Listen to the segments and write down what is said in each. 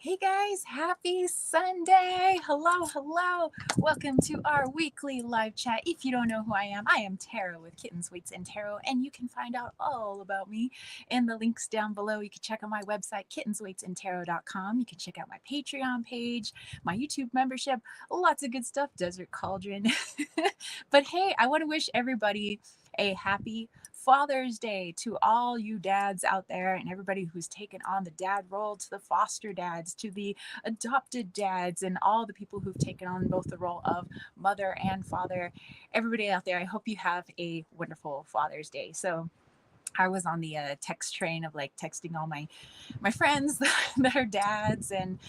Hey guys, happy Sunday. Hello, hello. Welcome to our weekly live chat. If you don't know who I am Tara with Kittens, Weights, and Tarot, and you can find out all about me in the links down below. You can check out my website, kittensweightsandtarot.com. You can check out my Patreon page, my YouTube membership, lots of good stuff, Desert Cauldron. But hey, I want to wish everybody a happy Father's Day to all you dads out there and everybody who's taken on the dad role, to the foster dads, to the adopted dads, and all the people who've taken on both the role of mother and father. Everybody out there, I hope you have a wonderful Father's Day. So I was on the text train of like texting all my friends that are dads, and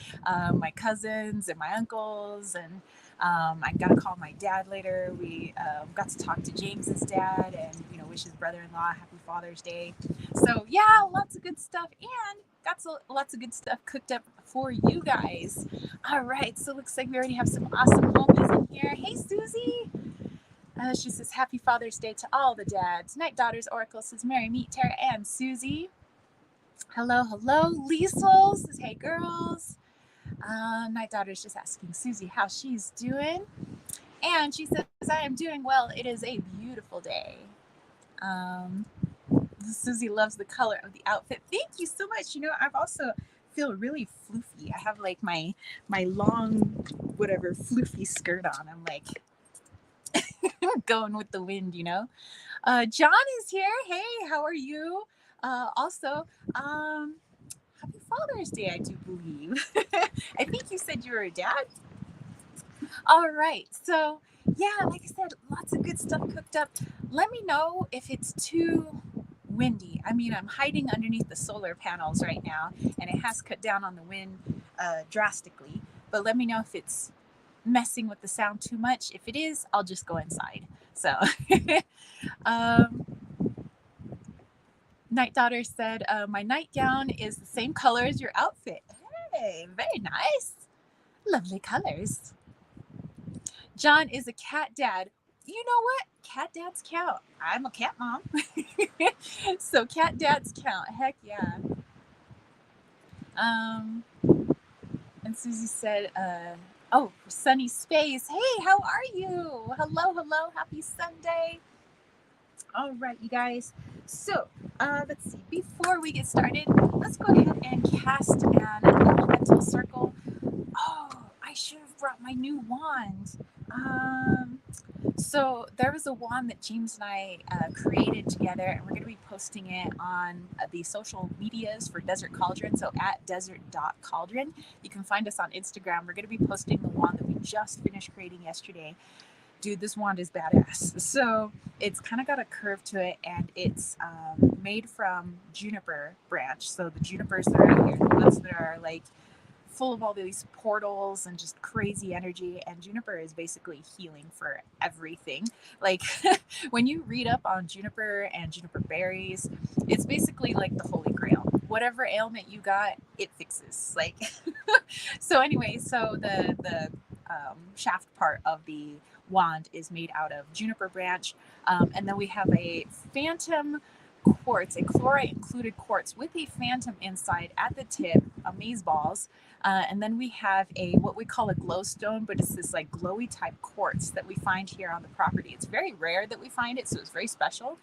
my cousins and my uncles, and I got to call my dad later. We got to talk to James's dad, and wish his brother-in-law happy Father's Day. So yeah, lots of good stuff, and got lots of good stuff cooked up for you guys. All right, so looks like we already have some awesome homies in here. Hey Susie. She says, Happy Father's Day to all the dads. Night Daughters Oracle says, Mary, meet Tara and Susie. Hello, hello. Liesel says, hey, girls. Night Daughter's just asking Susie how she's doing. And she says, I am doing well. It is a beautiful day. Susie loves the color of the outfit. Thank you so much. I've also feel really floofy. I have like my long, whatever, floofy skirt on. I'm like going with the wind. John is here. Hey, how are you? Also, happy Father's Day, I do believe. I think you said you were a dad. All right. So, yeah, like I said, lots of good stuff cooked up. Let me know if it's too windy. I mean, I'm hiding underneath the solar panels right now, and it has cut down on the wind drastically. But let me know if it's messing with the sound too much. If it is, I'll just go inside. So, Night Daughter said, my nightgown is the same color as your outfit. Hey, very nice. Lovely colors. John is a cat dad. You know what? Cat dads count. I'm a cat mom. So cat dads count. Heck yeah. And Susie said, oh, sunny space. Hey, how are you? Hello, hello. Happy Sunday. All right, you guys. So, let's see. Before we get started, let's go ahead and cast an elemental circle. Oh, I should have brought my new wand. So there was a wand that James and I created together, and we're going to be posting it on the social medias for Desert Cauldron. So at desert.cauldron. You can find us on Instagram. We're going to be posting the wand that we just finished creating yesterday. Dude, this wand is badass. So it's kind of got a curve to it, and it's made from juniper branch. So the junipers that are out here, the ones that are like full of all these portals and just crazy energy, and juniper is basically healing for everything. Like when you read up on juniper and juniper berries, it's basically like the holy grail. Whatever ailment you got, it fixes. Like so anyway, so the shaft part of the wand is made out of juniper branch, and then we have a phantom quartz, a chlorite included quartz with a phantom inside at the tip, amaze balls, and then we have a what we call a glowstone, but it's this like glowy type quartz that we find here on the property. It's very rare that we find it, so it's very special.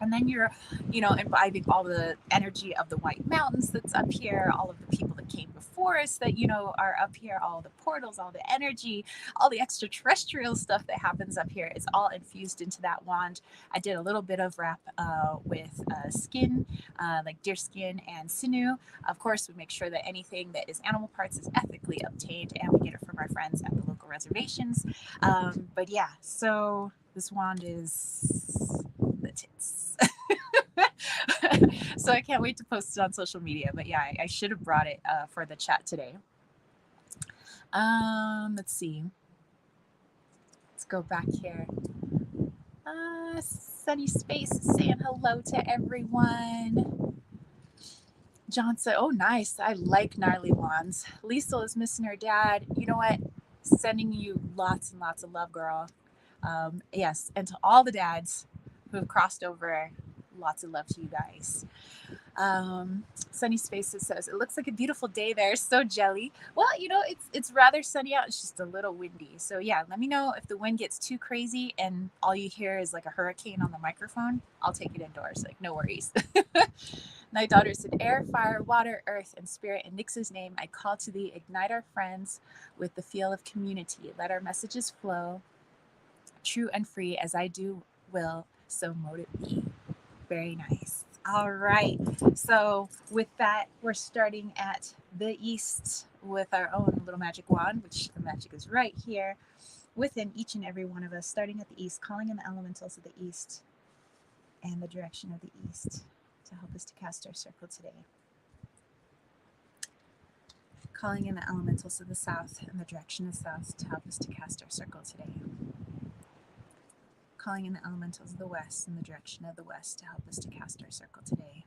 And then you're, imbibing all the energy of the White Mountains that's up here, all of the people that came before us that, are up here, all the portals, all the energy, all the extraterrestrial stuff that happens up here is all infused into that wand. I did a little bit of wrap with skin, like deer skin and sinew. Of course, we make sure that anything that is animal parts is ethically obtained, and we get it from our friends at the local reservations. But yeah, so this wand is the tits. So I can't wait to post it on social media. But yeah, I should have brought it for the chat today. Let's see. Let's go back here. Sunny Space is saying hello to everyone. John said, oh, nice. I like gnarly wands. Liesel is missing her dad. You know what? Sending you lots and lots of love, girl. Yes, and to all the dads who have crossed over, lots of love to you guys. Sunny Spaces says, it looks like a beautiful day there. So jelly. Well, it's rather sunny out. It's just a little windy. So yeah, let me know if the wind gets too crazy and all you hear is like a hurricane on the microphone. I'll take it indoors. Like, no worries. My daughter said, air, fire, water, earth, and spirit. In Nix's name, I call to thee, ignite our friends with the feel of community. Let our messages flow true and free as I do will. So mote it be. Very nice. All right. So with that, we're starting at the east with our own little magic wand, which the magic is right here within each and every one of us, starting at the east, calling in the elementals of the east and the direction of the east to help us to cast our circle today. Calling in the elementals of the south and the direction of the south to help us to cast our circle today. Calling in the elementals of the west and the direction of the west to help us to cast our circle today.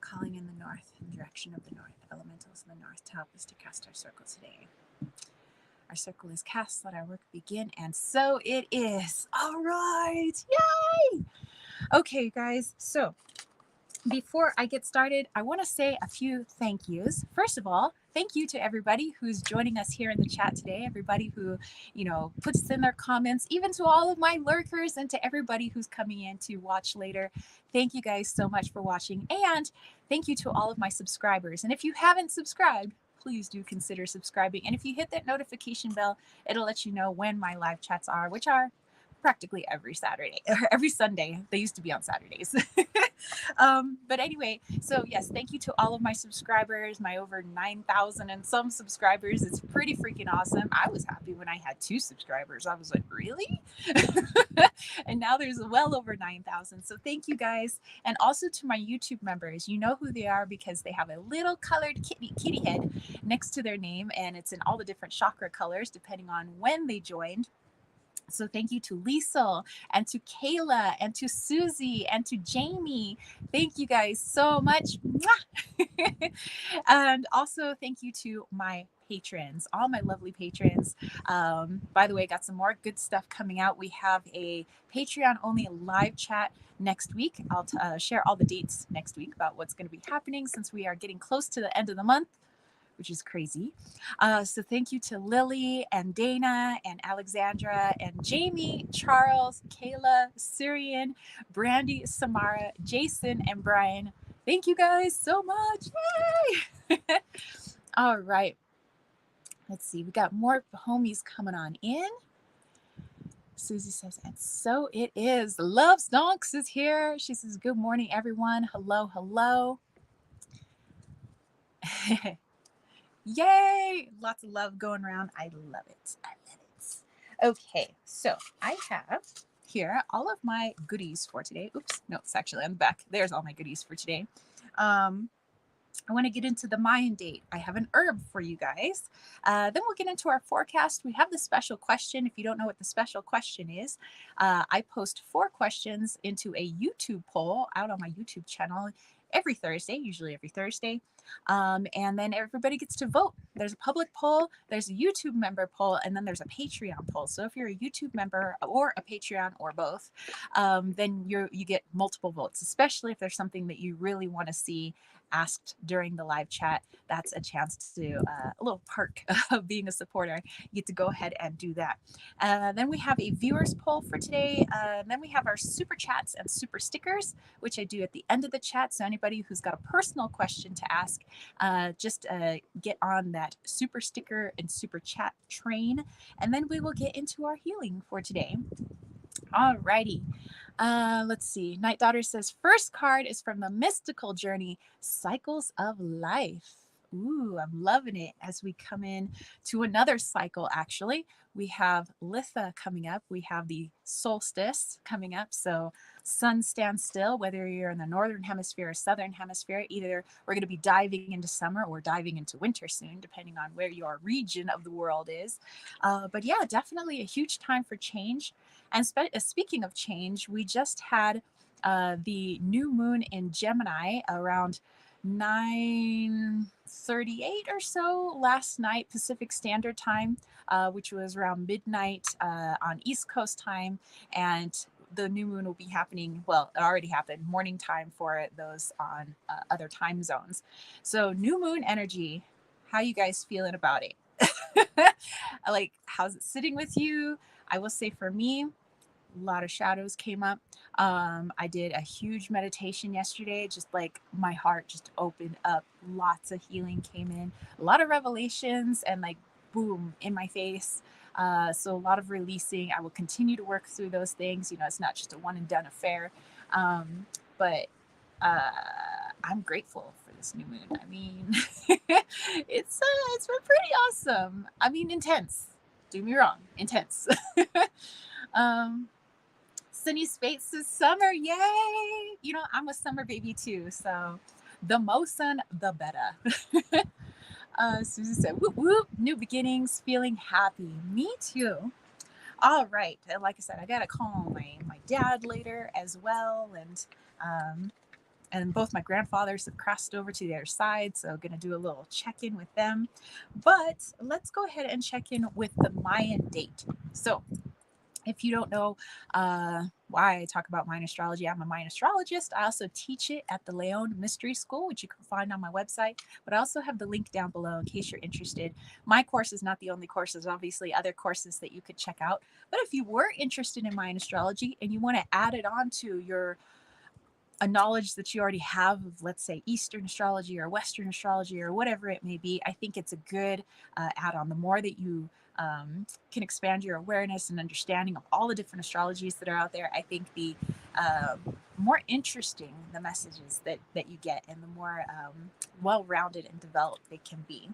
Calling in the north and direction of the north, elementals in the north to help us to cast our circle today. Our circle is cast, let our work begin, and so it is. All right, yay! Okay, guys, so before I get started, I want to say a few thank yous. First of all, thank you to everybody who's joining us here in the chat today, everybody who, puts in their comments, even to all of my lurkers and to everybody who's coming in to watch later. Thank you guys so much for watching, and thank you to all of my subscribers. And if you haven't subscribed, please do consider subscribing. And if you hit that notification bell, it'll let you know when my live chats are, which are practically every Saturday or every Sunday. They used to be on Saturdays. But anyway, so yes, thank you to all of my subscribers, my over 9,000 and some subscribers. It's pretty freaking awesome. I was happy when I had 2 subscribers. I was like, really? And now there's well over 9,000. So thank you guys. And also to my YouTube members, you know who they are because they have a little colored kitty head next to their name, and it's in all the different chakra colors depending on when they joined. So thank you to Liesel and to Kayla and to Susie and to Jamie. Thank you guys so much. And also thank you to my patrons, all my lovely patrons. By the way, got some more good stuff coming out. We have a Patreon only live chat next week. I'll share all the dates next week about what's going to be happening since we are getting close to the end of the month, which is crazy. So thank you to Lily and Dana and Alexandra and Jamie, Charles, Kayla, Syrian, Brandy, Samara, Jason, and Brian. Thank you guys so much. Yay! All right. Let's see. We got more homies coming on in. Susie says, and so it is. Love Stonks is here. She says, good morning, everyone. Hello, hello. Yay! Lots of love going around. I love it. I love it. Okay, so I have here all of my goodies for today. Oops, no, it's actually on the back. There's all my goodies for today. I want to get into the Mayan date. I have an herb for you guys. Then we'll get into our forecast. We have the special question. If you don't know what the special question is, I post 4 questions into a YouTube poll out on my YouTube channel every Thursday, usually every Thursday. And then everybody gets to vote. There's a public poll, there's a YouTube member poll, and then there's a Patreon poll. So if you're a YouTube member or a Patreon or both, then you get multiple votes, especially if there's something that you really want to see asked during the live chat. That's a chance to a little perk of being a supporter. You get to go ahead and do that. Then we have a viewers poll for today. Then we have our super chats and super stickers, which I do at the end of the chat. So anybody who's got a personal question to ask, just get on that super sticker and super chat train, and then we will get into our healing for today. Alrighty. Let's see. Night Daughter says, first card is from the mystical journey, Cycles of Life. Ooh, I'm loving it as we come in to another cycle, actually. We have Litha coming up. We have the solstice coming up. So sun stands still, whether you're in the northern hemisphere or southern hemisphere. Either we're going to be diving into summer or diving into winter soon, depending on where your region of the world is. But yeah, definitely a huge time for change. And speaking of change, we just had the new moon in Gemini around 9:38 or so last night Pacific Standard Time, which was around midnight on East Coast time. And the new moon will be happening. Well, it already happened, morning time for those on other time zones. So new moon energy, how you guys feeling about it? Like, how's it sitting with you? I will say for me, a lot of shadows came up. I did a huge meditation yesterday, just like my heart just opened up. Lots of healing came in, a lot of revelations, and like boom in my face. So a lot of releasing. I will continue to work through those things. You know, it's not just a one and done affair. But uh, I'm grateful for this new moon. I mean, it's been pretty awesome. I mean, intense. Do me wrong, intense. um, Sunny Space is summer. Yay! You know, I'm a summer baby too. So the more sun, the better. Susie said, whoop, whoop, new beginnings, feeling happy. Me too. All right. And like I said, I got to call my dad later as well. And both my grandfathers have crossed over to the other side. So going to do a little check-in with them. But let's go ahead and check in with the Mayan date. So if you don't know why I talk about Mayan astrology, I'm a Mayan astrologist. I also teach it at the Leon Mystery School, which you can find on my website. But I also have the link down below in case you're interested. My course is not the only course. There's obviously other courses that you could check out. But if you were interested in Mayan astrology and you want to add it on to your a knowledge that you already have of, let's say, Eastern astrology or Western astrology or whatever it may be, I think it's a good add-on. The more that you can expand your awareness and understanding of all the different astrologies that are out there, I think the more interesting the messages that you get and the more well-rounded and developed they can be.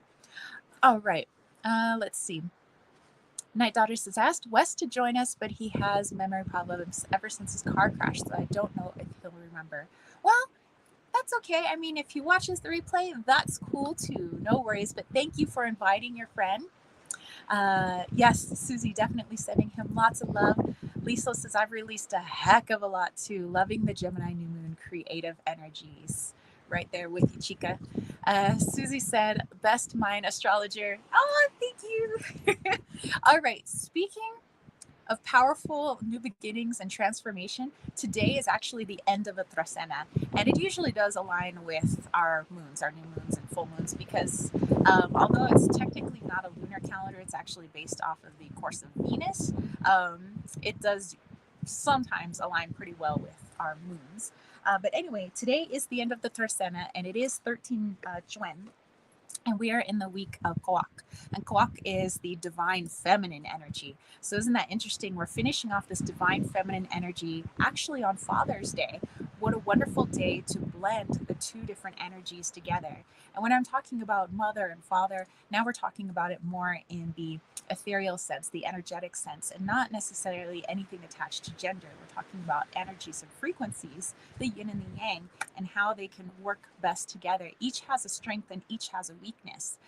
All right, let's see. Night Daughter says, asked Wes to join us, but he has memory problems ever since his car crash, so I don't know if he'll remember. Well, that's okay. I mean, if he watches the replay, that's cool too. No worries, but thank you for inviting your friend. Yes, Susie, definitely sending him lots of love. Lisa says, I've released a heck of a lot too. Loving the Gemini new moon creative energies. Right there with you, Chica. Susie said, best Mayan astrologer. Oh, thank you. All right, speaking of powerful new beginnings and transformation, today is actually the end of a trasena, and it usually does align with our moons, our new moons and full moons, because although it's technically not a lunar calendar, it's actually based off of the course of Venus. It does sometimes align pretty well with our moons. But anyway, today is the end of the trasena, and it is 13 Chuen. And we are in the week of Coak. And Coak is the divine feminine energy. So isn't that interesting? We're finishing off this divine feminine energy actually on Father's Day. What a wonderful day to blend the two different energies together. And when I'm talking about mother and father, now we're talking about it more in the ethereal sense, the energetic sense, and not necessarily anything attached to gender. We're talking about energies and frequencies, the yin and the yang, and how they can work best together. Each has a strength and each has a weakness,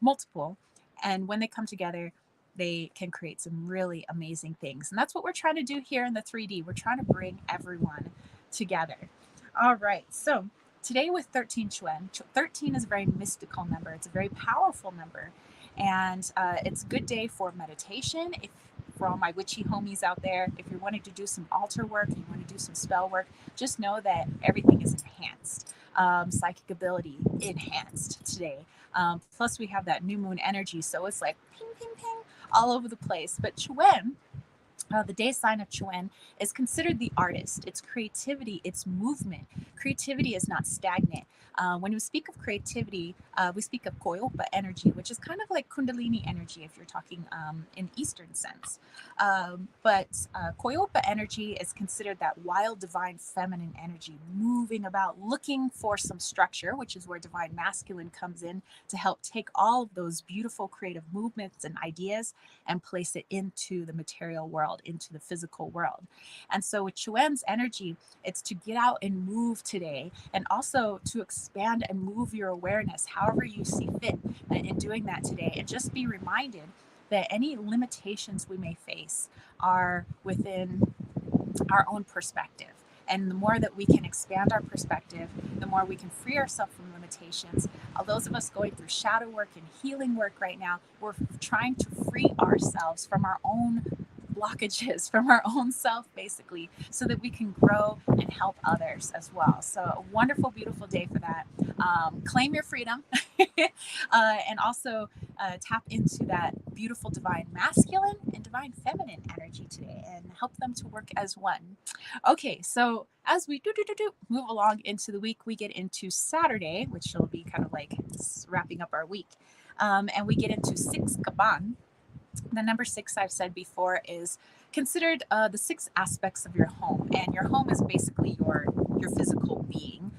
multiple. And when they come together, they can create some really amazing things. And that's what we're trying to do here in the 3D. We're trying to bring everyone together. All right. So today with 13 Chuen, 13 is a very mystical number. It's a very powerful number. And it's a good day for meditation. If for all my witchy homies out there, if you're wanting to do some altar work, you want to do some spell work, just know that everything is enhanced. Psychic ability enhanced today. Plus we have that new moon energy. So it's like ping, ping, ping all over the place. But Chuen, the day sign of Chuen, is considered the artist. It's creativity, it's movement. Creativity is not stagnant. When we speak of creativity, we speak of Koyopa energy, which is kind of like Kundalini energy if you're talking in Eastern sense. But Koyopa energy is considered that wild divine feminine energy, moving about, looking for some structure, which is where divine masculine comes in to help take all of those beautiful creative movements and ideas and place it into the material world, into the physical world. And so with Chuen's energy, it's to get out and move today, and also to expand and move your awareness however you see fit in doing that today. And just be reminded that any limitations we may face are within our own perspective. And the more that we can expand our perspective, the more we can free ourselves from limitations. Those of us going through shadow work and healing work right now, we're trying to free ourselves from our own blockages from our own self, basically, so that we can grow and help others as well. So, a wonderful, beautiful day for that. Claim your freedom and also tap into that beautiful divine masculine and divine feminine energy today and help them to work as one. Okay, so as we move along into the week, we get into Saturday, which will be kind of like wrapping up our week. And we get into six Kaban. The number six, I've said before, is considered the six aspects of your home, and your home is basically your physical being.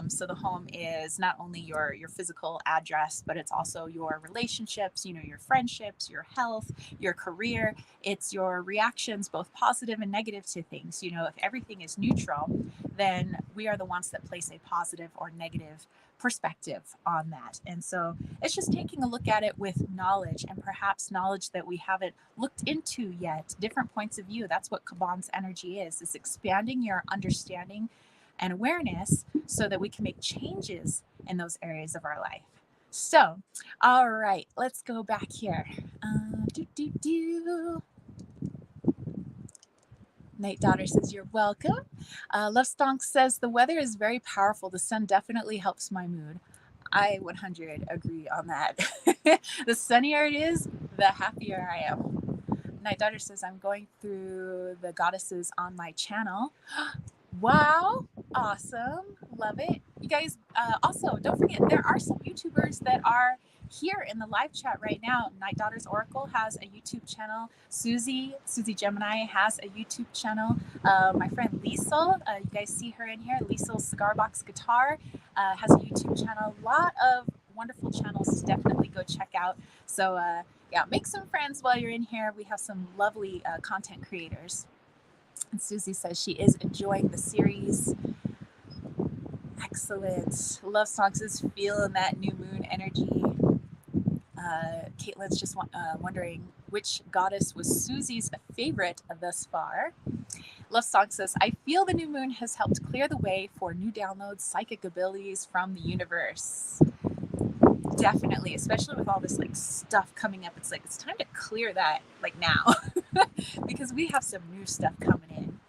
So the home is not only your physical address, but it's also your relationships, your friendships, your health, your career. It's your reactions, both positive and negative, to things. If everything is neutral, then we are the ones that place a positive or negative perspective on that. And so it's just taking a look at it with knowledge, and perhaps knowledge that we haven't looked into yet, different points of view. That's what Kaban's energy is expanding your understanding and awareness so that we can make changes in those areas of our life. So, all right, let's go back here. Do, do, do. Night Daughter says, you're welcome. Love Stonk says, the weather is very powerful. The sun definitely helps my mood. I 100 agree on that. The sunnier it is, the happier I am. Night Daughter says, I'm going through the goddesses on my channel. Wow, awesome, love it. You guys, also, don't forget, there are some YouTubers that are here in the live chat right now. Night Daughters Oracle has a YouTube channel. Susie Gemini has a YouTube channel. My friend Liesel, you guys see her in here. Liesel's Cigar Box Guitar has a YouTube channel. A lot of wonderful channels to definitely go check out. So yeah, make some friends while you're in here. We have some lovely content creators. And Susie says she is enjoying the series. Excellent. Love Songs is feeling that new moon energy. Caitlin's just wondering which goddess was Susie's favorite thus far. Love Song says, I feel the new moon has helped clear the way for new downloads, psychic abilities from the universe. Definitely, especially with all this stuff coming up. It's it's time to clear that now because we have some new stuff coming in.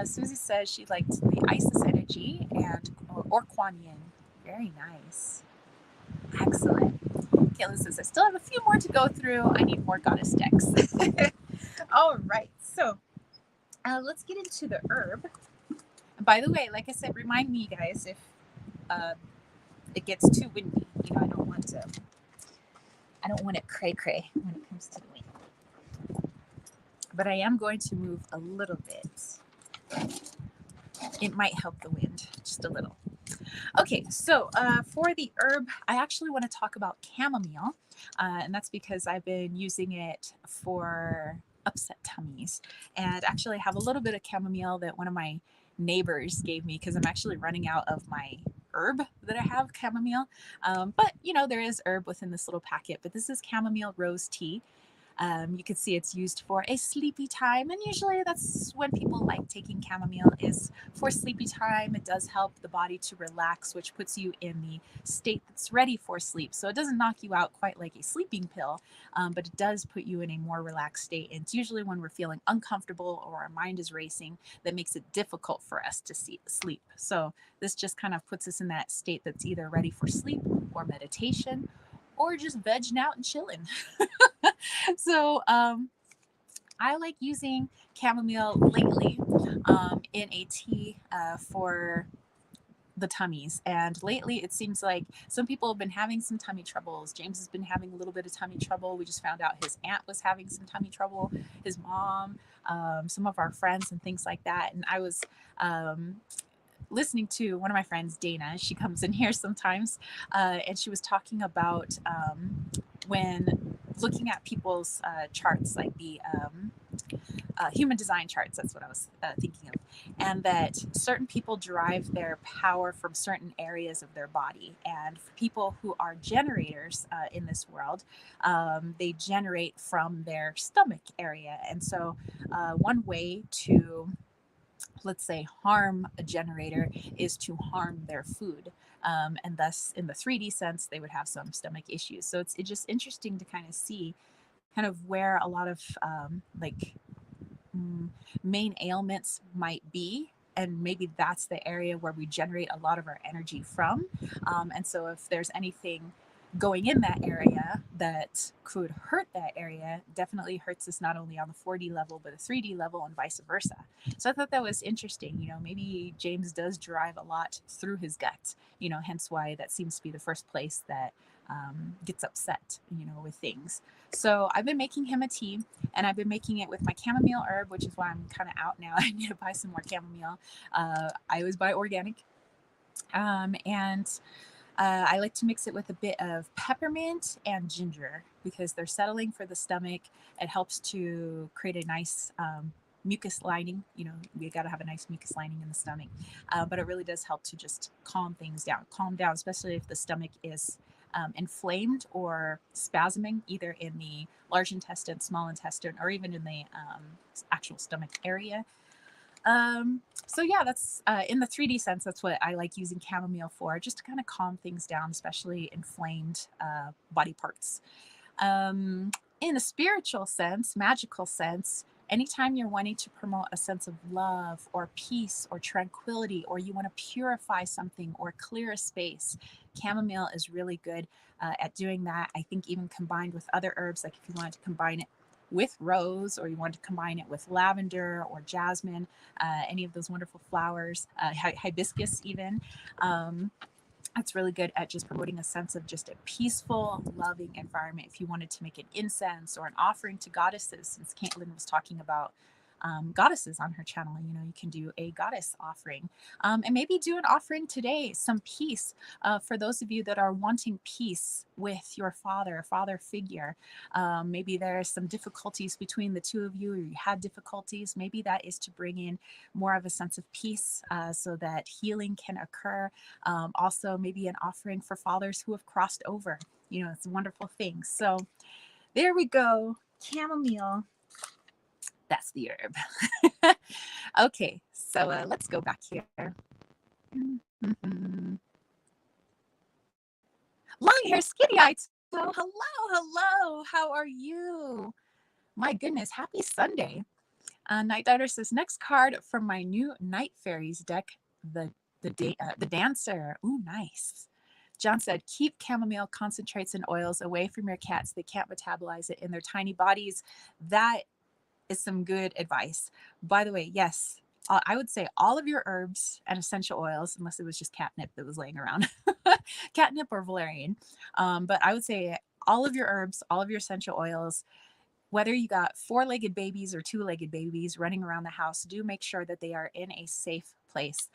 Susie says she liked the Isis energy and or Kuan Yin. Very nice. Excellent. Caitlin says, I still have a few more to go through. I need more goddess decks. All right. So let's get into the herb. And by the way, like I said, remind me, guys, if it gets too windy. I don't want it cray-cray when it comes to the wind. But I am going to move a little bit. It might help the wind just a little. Okay, so for the herb, I actually want to talk about chamomile, and that's because I've been using it for upset tummies. And actually, I have a little bit of chamomile that one of my neighbors gave me because I'm actually running out of my herb that I have, chamomile. But, there is herb within this little packet, but this is chamomile rose tea. You can see it's used for a sleepy time, and usually that's when people like taking chamomile is for sleepy time. It does help the body to relax, which puts you in the state that's ready for sleep. So it doesn't knock you out quite like a sleeping pill, but it does put you in a more relaxed state. And it's usually when we're feeling uncomfortable or our mind is racing that makes it difficult for us to sleep. So this just kind of puts us in that state that's either ready for sleep or meditation or just vegging out and chilling. So I like using chamomile lately in a tea for the tummies. And lately it seems like some people have been having some tummy troubles. James has been having a little bit of tummy trouble. We just found out his aunt was having some tummy trouble, his mom, some of our friends and things like that. And I was listening to one of my friends, Dana. She comes in here sometimes, and she was talking about when looking at people's charts, like the human design charts. That's what I was thinking of. And that certain people derive their power from certain areas of their body. And for people who are generators in this world, they generate from their stomach area. And so one way to, let's say, harm a generator is to harm their food. And thus, in the 3D sense, they would have some stomach issues. So it's just interesting to kind of see kind of where a lot of mm, main ailments might be. And maybe that's the area where we generate a lot of our energy from. And so if there's anything going in that area that could hurt that area, definitely hurts us not only on the 4D level but the 3D level and vice versa. So I thought that was interesting. Maybe James does drive a lot through his gut, hence why that seems to be the first place that gets upset, with things. So I've been making him a tea, and I've been making it with my chamomile herb, which is why I'm kind of out now. I need to buy some more chamomile. I always buy organic. And I like to mix it with a bit of peppermint and ginger because they're settling for the stomach. It helps to create a nice mucus lining. We got to have a nice mucus lining in the stomach, but it really does help to just calm things down, especially if the stomach is inflamed or spasming, either in the large intestine, small intestine, or even in the actual stomach area. So yeah, that's in the 3D sense, that's what I like using chamomile for, just to kind of calm things down, especially inflamed body parts. In a spiritual sense, magical sense, anytime you're wanting to promote a sense of love or peace or tranquility, or you want to purify something or clear a space, chamomile is really good at doing that. I think even combined with other herbs, like if you wanted to combine it with rose, or you want to combine it with lavender or jasmine, any of those wonderful flowers, hibiscus even. It's really good at just promoting a sense of just a peaceful, loving environment. If you wanted to make an incense or an offering to goddesses, since Caitlin was talking about goddesses on her channel, you can do a goddess offering, and maybe do an offering today, some peace, for those of you that are wanting peace with your father figure. Maybe there are some difficulties between the two of you, or you had difficulties. Maybe that is to bring in more of a sense of peace, so that healing can occur. Also, maybe an offering for fathers who have crossed over. It's a wonderful thing. So there we go. Chamomile. That's the herb. Okay, so let's go back here. Long hair, skinny eye. So hello. How are you? My goodness, happy Sunday. Night Daughter says, next card from my new Night Fairies deck, the Dancer. Ooh, nice. John said, keep chamomile concentrates and oils away from your cats. They can't metabolize it in their tiny bodies. That is some good advice. By the way, yes, I would say all of your herbs and essential oils, unless it was just catnip that was laying around, catnip or valerian. But I would say all of your herbs, all of your essential oils, whether you got 4-legged babies or 2-legged babies running around the house, do make sure that they are in a safe place,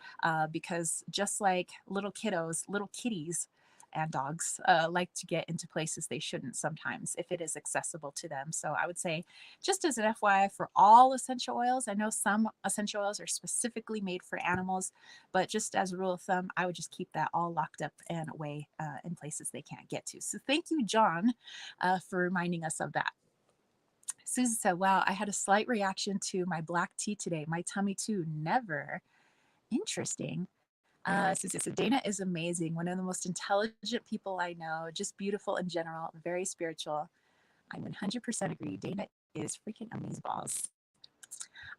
because just like little kiddos, little kitties and dogs like to get into places they shouldn't sometimes if it is accessible to them. So I would say, just as an FYI for all essential oils, I know some essential oils are specifically made for animals, but just as a rule of thumb, I would just keep that all locked up and away in places they can't get to. So thank you, John, for reminding us of that. Susan said, wow, I had a slight reaction to my black tea today. My tummy too. Never. Interesting. Susan said, Dana is amazing. One of the most intelligent people I know. Just beautiful in general. Very spiritual. I 100% agree. Dana is freaking amazeballs.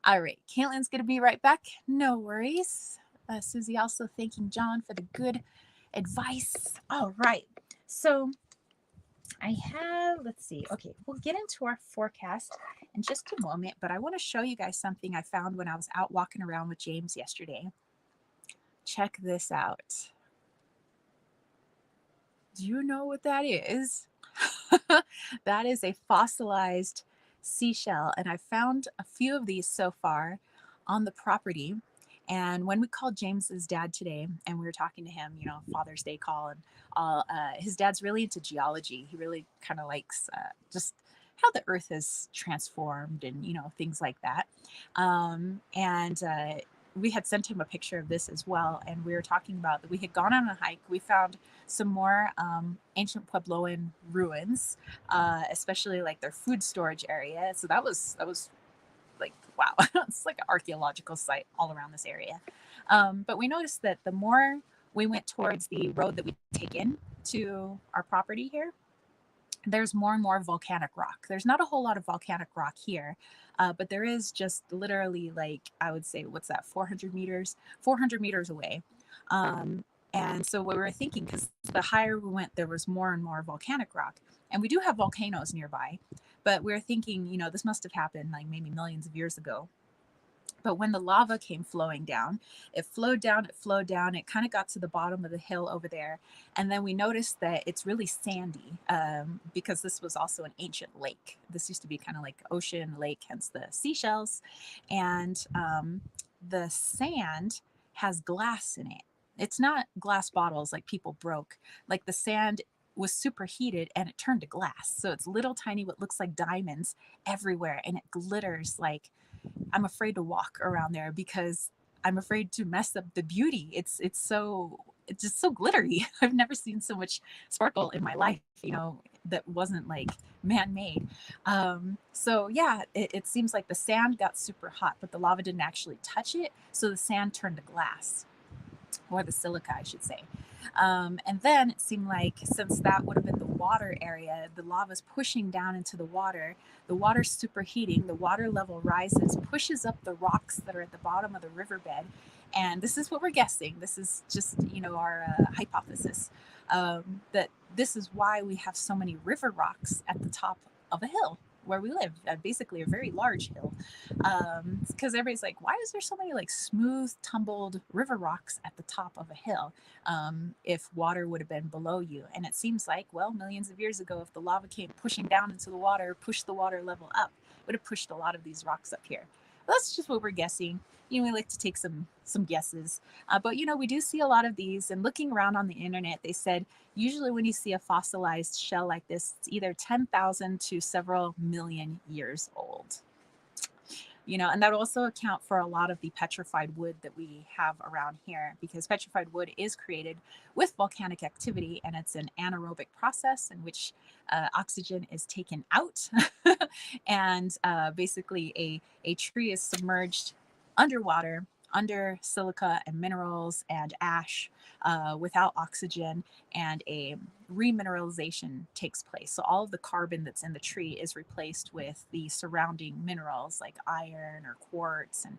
All right. Caitlin's going to be right back. No worries. Susie also thanking John for the good advice. All right. So I have, let's see. Okay, we'll get into our forecast in just a moment, but I want to show you guys something I found when I was out walking around with James yesterday. Check this out. Do you know what that is? That is a fossilized seashell, and I found a few of these so far on the property. And when we called James's dad today and we were talking to him, Father's Day call, and all, his dad's really into geology. He really kind of likes just how the earth has transformed and, things like that. And we had sent him a picture of this as well. And we were talking about that we had gone on a hike. We found some more ancient Puebloan ruins, especially like their food storage area. So that was like, wow, it's like an archaeological site all around this area. But we noticed that the more we went towards the road that we take in to our property here, there's more and more volcanic rock. There's not a whole lot of volcanic rock here, but there is just literally like, I would say, what's that, 400 meters? 400 meters away. Um, and so what we were thinking, because the higher we went, there was more and more volcanic rock. And we do have volcanoes nearby, but we were thinking, this must have happened like maybe millions of years ago. But when the lava came flowing down, it flowed down, it flowed down, it kind of got to the bottom of the hill over there. And then we noticed that it's really sandy, because this was also an ancient lake. This used to be kind of like ocean, lake, hence the seashells. And the sand has glass in it. It's not glass bottles like people broke. Like the sand was superheated and it turned to glass. So it's little tiny, what looks like diamonds everywhere, and it glitters like, I'm afraid to walk around there because I'm afraid to mess up the beauty. It's just so glittery. I've never seen so much sparkle in my life, that wasn't like man-made. So yeah, it seems like the sand got super hot, but the lava didn't actually touch it. So the sand turned to glass, or the silica, I should say. And then it seemed like, since that would have been the water area, the lava's pushing down into the water's superheating, the water level rises, pushes up the rocks that are at the bottom of the riverbed. And this is what we're guessing. This is just, our hypothesis, that this is why we have so many river rocks at the top of a hill where we live, basically a very large hill, because everybody's like, why is there so many like smooth tumbled river rocks at the top of a hill, if water would have been below you? And it seems like, well, millions of years ago, if the lava came pushing down into the water, pushed the water level up, would have pushed a lot of these rocks up here. Well, that's just what we're guessing. We like to take some guesses, but we do see a lot of these. And looking around on the internet, they said usually when you see a fossilized shell like this, it's either 10,000 to several million years old. And that would also account for a lot of the petrified wood that we have around here, because petrified wood is created with volcanic activity, and it's an anaerobic process in which oxygen is taken out. And basically a tree is submerged underwater, under silica and minerals and ash, without oxygen, and a remineralization takes place. So all of the carbon that's in the tree is replaced with the surrounding minerals like iron or quartz and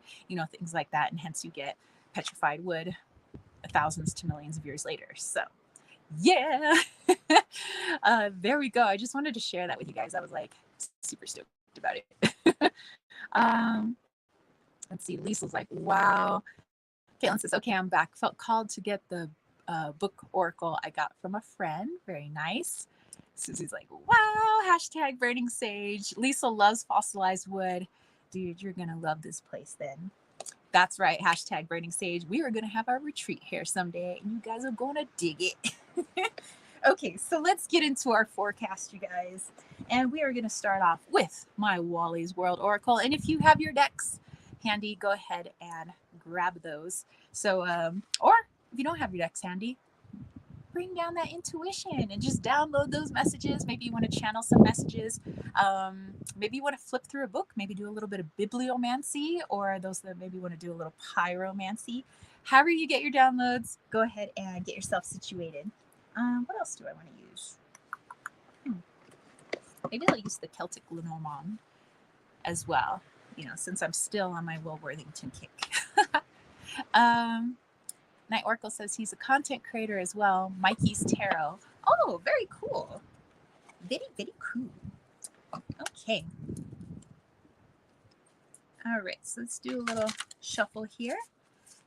things like that, and hence you get petrified wood thousands to millions of years later. So yeah. There we go. I just wanted to share that with you guys. I was like super stoked about it. um Let's see. Lisa's like, wow. Caitlin says, okay, I'm back. Felt called to get the book oracle I got from a friend. Very nice. Susie's like, wow. Hashtag burning sage. Lisa loves fossilized wood. Dude, you're going to love this place then. That's right. Hashtag burning sage. We are going to have our retreat here someday, and you guys are going to dig it. Okay, so let's get into our forecast, you guys. And we are going to start off with my Wally's World Oracle. And if you have your decks handy, go ahead and grab those. So, or if you don't have your decks handy, bring down that intuition and just download those messages. Maybe you want to channel some messages. Maybe you want to flip through a book, maybe do a little bit of bibliomancy, or those that maybe want to do a little pyromancy. However you get your downloads, go ahead and get yourself situated. What else do I want to use? Maybe I'll use the Celtic Lenormand as well, since I'm still on my Will Worthington kick. Night Oracle says he's a content creator as well. Mikey's Tarot. Oh, very cool. Very, very cool. Okay. All right, so let's do a little shuffle here.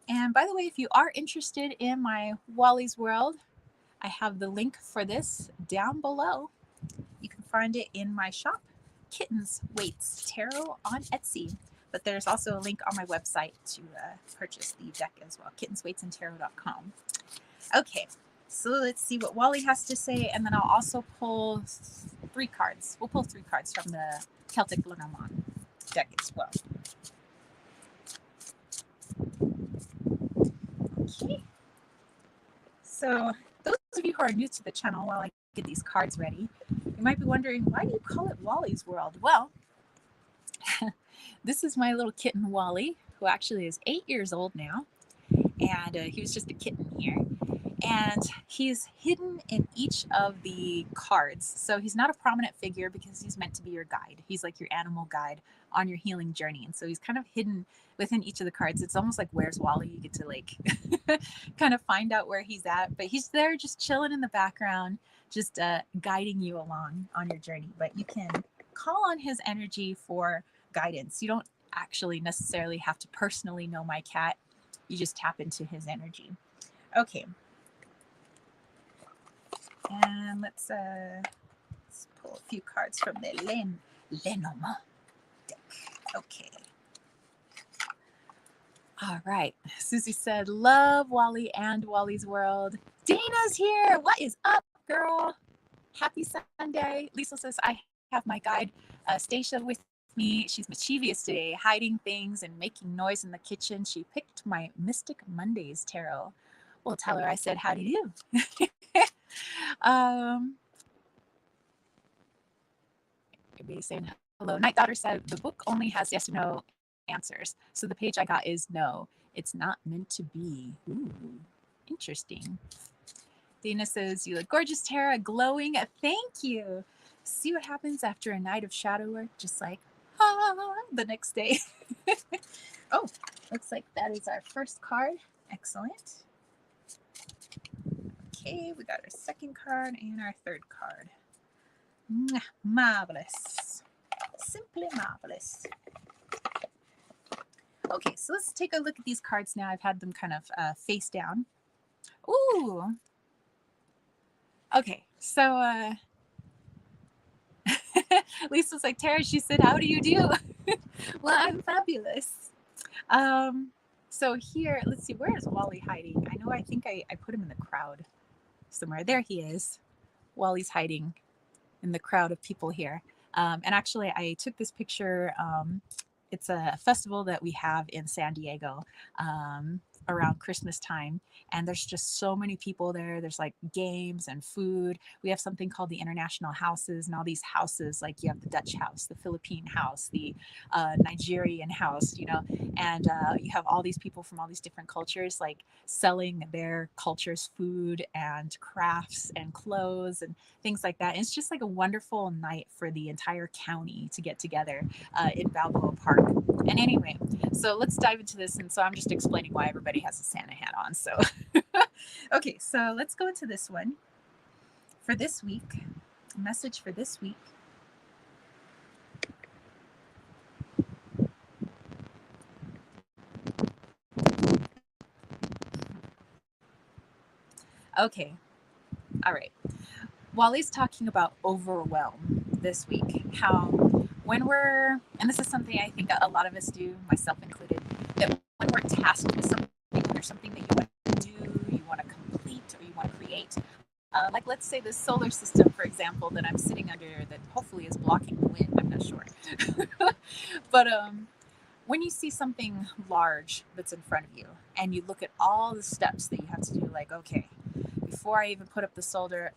And by the way, if you are interested in my Wally's World, I have the link for this down below. You can find it in my shop, Kittens Waits Tarot on Etsy. But there's also a link on my website to purchase the deck as well, kittenswaitsandtarot.com. Okay, so let's see what Wally has to say, and then I'll also pull 3 cards. We'll pull 3 cards from the Celtic Lenormand deck as well. Okay. So those of you who are new to the channel, while I get these cards ready, you might be wondering, why do you call it Wally's World? Well, this is my little kitten Wally, who actually is 8 years old now, and he was just a kitten here. and he's hidden in each of the cards. So he's not a prominent figure because he's meant to be your guide. He's like your animal guide on your healing journey. And so he's kind of hidden within each of the cards. It's almost like Where's Wally? You get to like kind of find out where he's at, but he's there just chilling in the background, just guiding you along on your journey. But you can call on his energy for guidance. You don't actually necessarily have to personally know my cat. You just tap into his energy. Okay. And let's pull a few cards from the Lenormand deck. Okay. All right. Susie said, love Wally and Wally's World. Dana's here. What is up, girl? Happy Sunday. Lisa says, I have my guide, Stacia, with me. She's mischievous today, hiding things and making noise in the kitchen. She picked my Mystic Mondays tarot. Well, tell her I said, how do you do? Everybody's saying hello. Night Daughter said, the book only has yes or no answers. So the page I got is no. It's not meant to be. Ooh, interesting. Dana says, you look gorgeous, Tara. Glowing. Thank you. See what happens after a night of shadow work? Just like, the next day. Oh, looks like that is our first card. Excellent. Okay, we got our second card and our third card. Marvelous. Simply marvelous. Okay, so let's take a look at these cards now. I've had them kind of face down. Ooh. Okay, so Lisa's like, Tara, she said, how do you do? Well, I'm fabulous. So here, let's see, where is Wally hiding? I think I put him in the crowd somewhere. There he is. Wally's hiding in the crowd of people here. And actually, I took this picture. It's a festival that we have in San Diego around Christmas time. And there's just so many people there. There's like games and food. We have something called the International Houses, and all these houses, like you have the Dutch house, the Philippine house, the Nigerian house, and you have all these people from all these different cultures, like selling their culture's food and crafts and clothes and things like that. And it's just like a wonderful night for the entire county to get together in Balboa Park. And anyway, so let's dive into this. And so I'm just explaining why everybody has a Santa hat on. So, okay, so let's go into this one for this week. Message for this week. Okay, all right. Wally's talking about overwhelm this week. How when we're, and this is something I think a lot of us do, myself included, that when we're tasked with something or something that you want to do, you want to complete, or you want to create, like let's say this solar system, for example, that I'm sitting under that hopefully is blocking the wind. I'm not sure. But when you see something large that's in front of you and you look at all the steps that you have to do, like, okay, before I even put up the solar,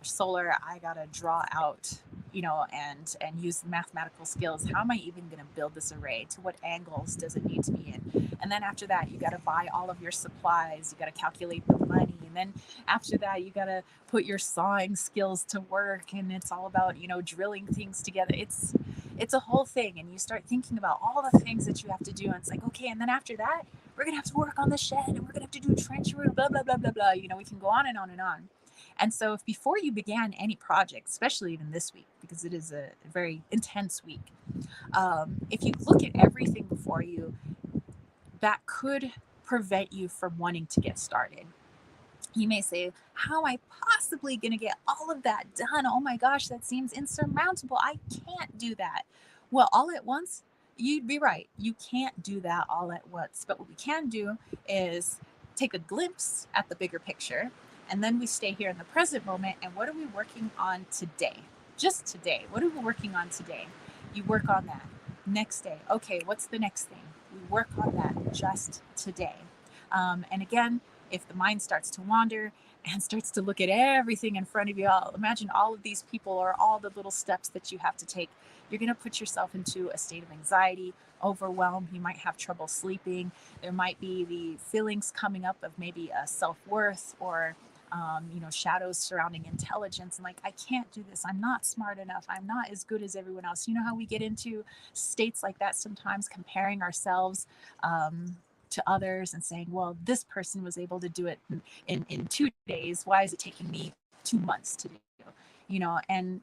I gotta draw out, and use the mathematical skills. How am I even gonna build this array? To what angles does it need to be in? And then after that, you gotta buy all of your supplies. You gotta calculate the money. And then after that, you gotta put your sawing skills to work. And it's all about, drilling things together. It's a whole thing. And you start thinking about all the things that you have to do. And it's like, okay, and then after that, we're going to have to work on the shed, and we're going to have to do trench root, blah, blah, blah, blah, blah. We can go on and on and on. And so if before you began any project, especially even this week, because it is a very intense week, if you look at everything before you, that could prevent you from wanting to get started. You may say, how am I possibly going to get all of that done? Oh my gosh, that seems insurmountable. I can't do that. Well, all at once, you'd be right. You can't do that all at once. But what we can do is take a glimpse at the bigger picture. And then we stay here in the present moment. And what are we working on today? Just today. What are we working on today? You work on that. Next day. Okay, what's the next thing? We work on that just today. And again, if the mind starts to wander and starts to look at everything in front of you, imagine all of these people or all the little steps that you have to take. You're going to put yourself into a state of anxiety, overwhelm. You might have trouble sleeping. There might be the feelings coming up of maybe a self-worth or shadows surrounding intelligence, and like, I can't do this, I'm not smart enough, I'm not as good as everyone else. You know how we get into states like that sometimes, comparing ourselves to others and saying, well, this person was able to do it in 2 days, why is it taking me 2 months to do? And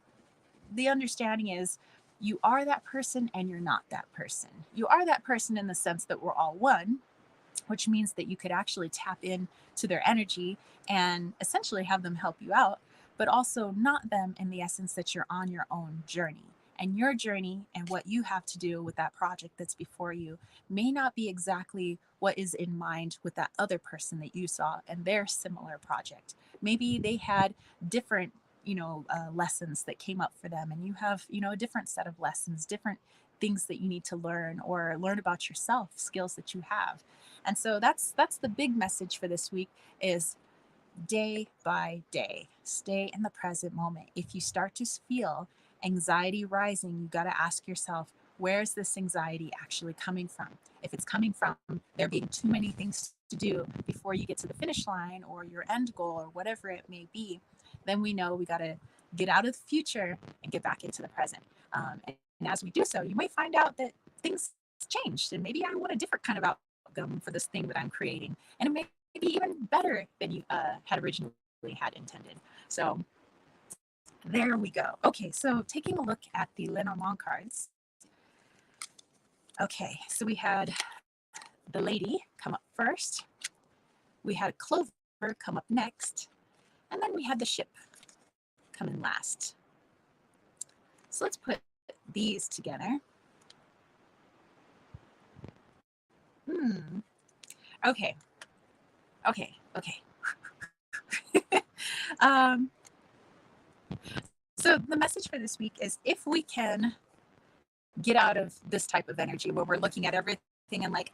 the understanding is, you are that person and you're not that person. You are that person in the sense that we're all one, which means that you could actually tap in to their energy and essentially have them help you out, but also not them in the essence that you're on your own journey. And your journey and what you have to do with that project that's before you may not be exactly what is in mind with that other person that you saw and their similar project. Maybe they had different, lessons that came up for them, and you have, a different set of lessons, different things that you need to learn or learn about yourself, skills that you have. And so that's the big message for this week is day by day, stay in the present moment. If you start to feel anxiety rising, you got to ask yourself, where's this anxiety actually coming from? If it's coming from there being too many things to do before you get to the finish line or your end goal or whatever it may be, then we know we got to get out of the future and get back into the present. And as we do so, you might find out that things changed, and maybe I want a different kind of outcome for this thing that I'm creating, and it may be even better than you had originally had intended. So there we go. Okay, so taking a look at the Lenormand cards. Okay, so we had the lady come up first, we had Clover come up next, and then we had the ship come in last. So let's put these together. Okay. um, so the message for this week is, if we can get out of this type of energy where we're looking at everything and like,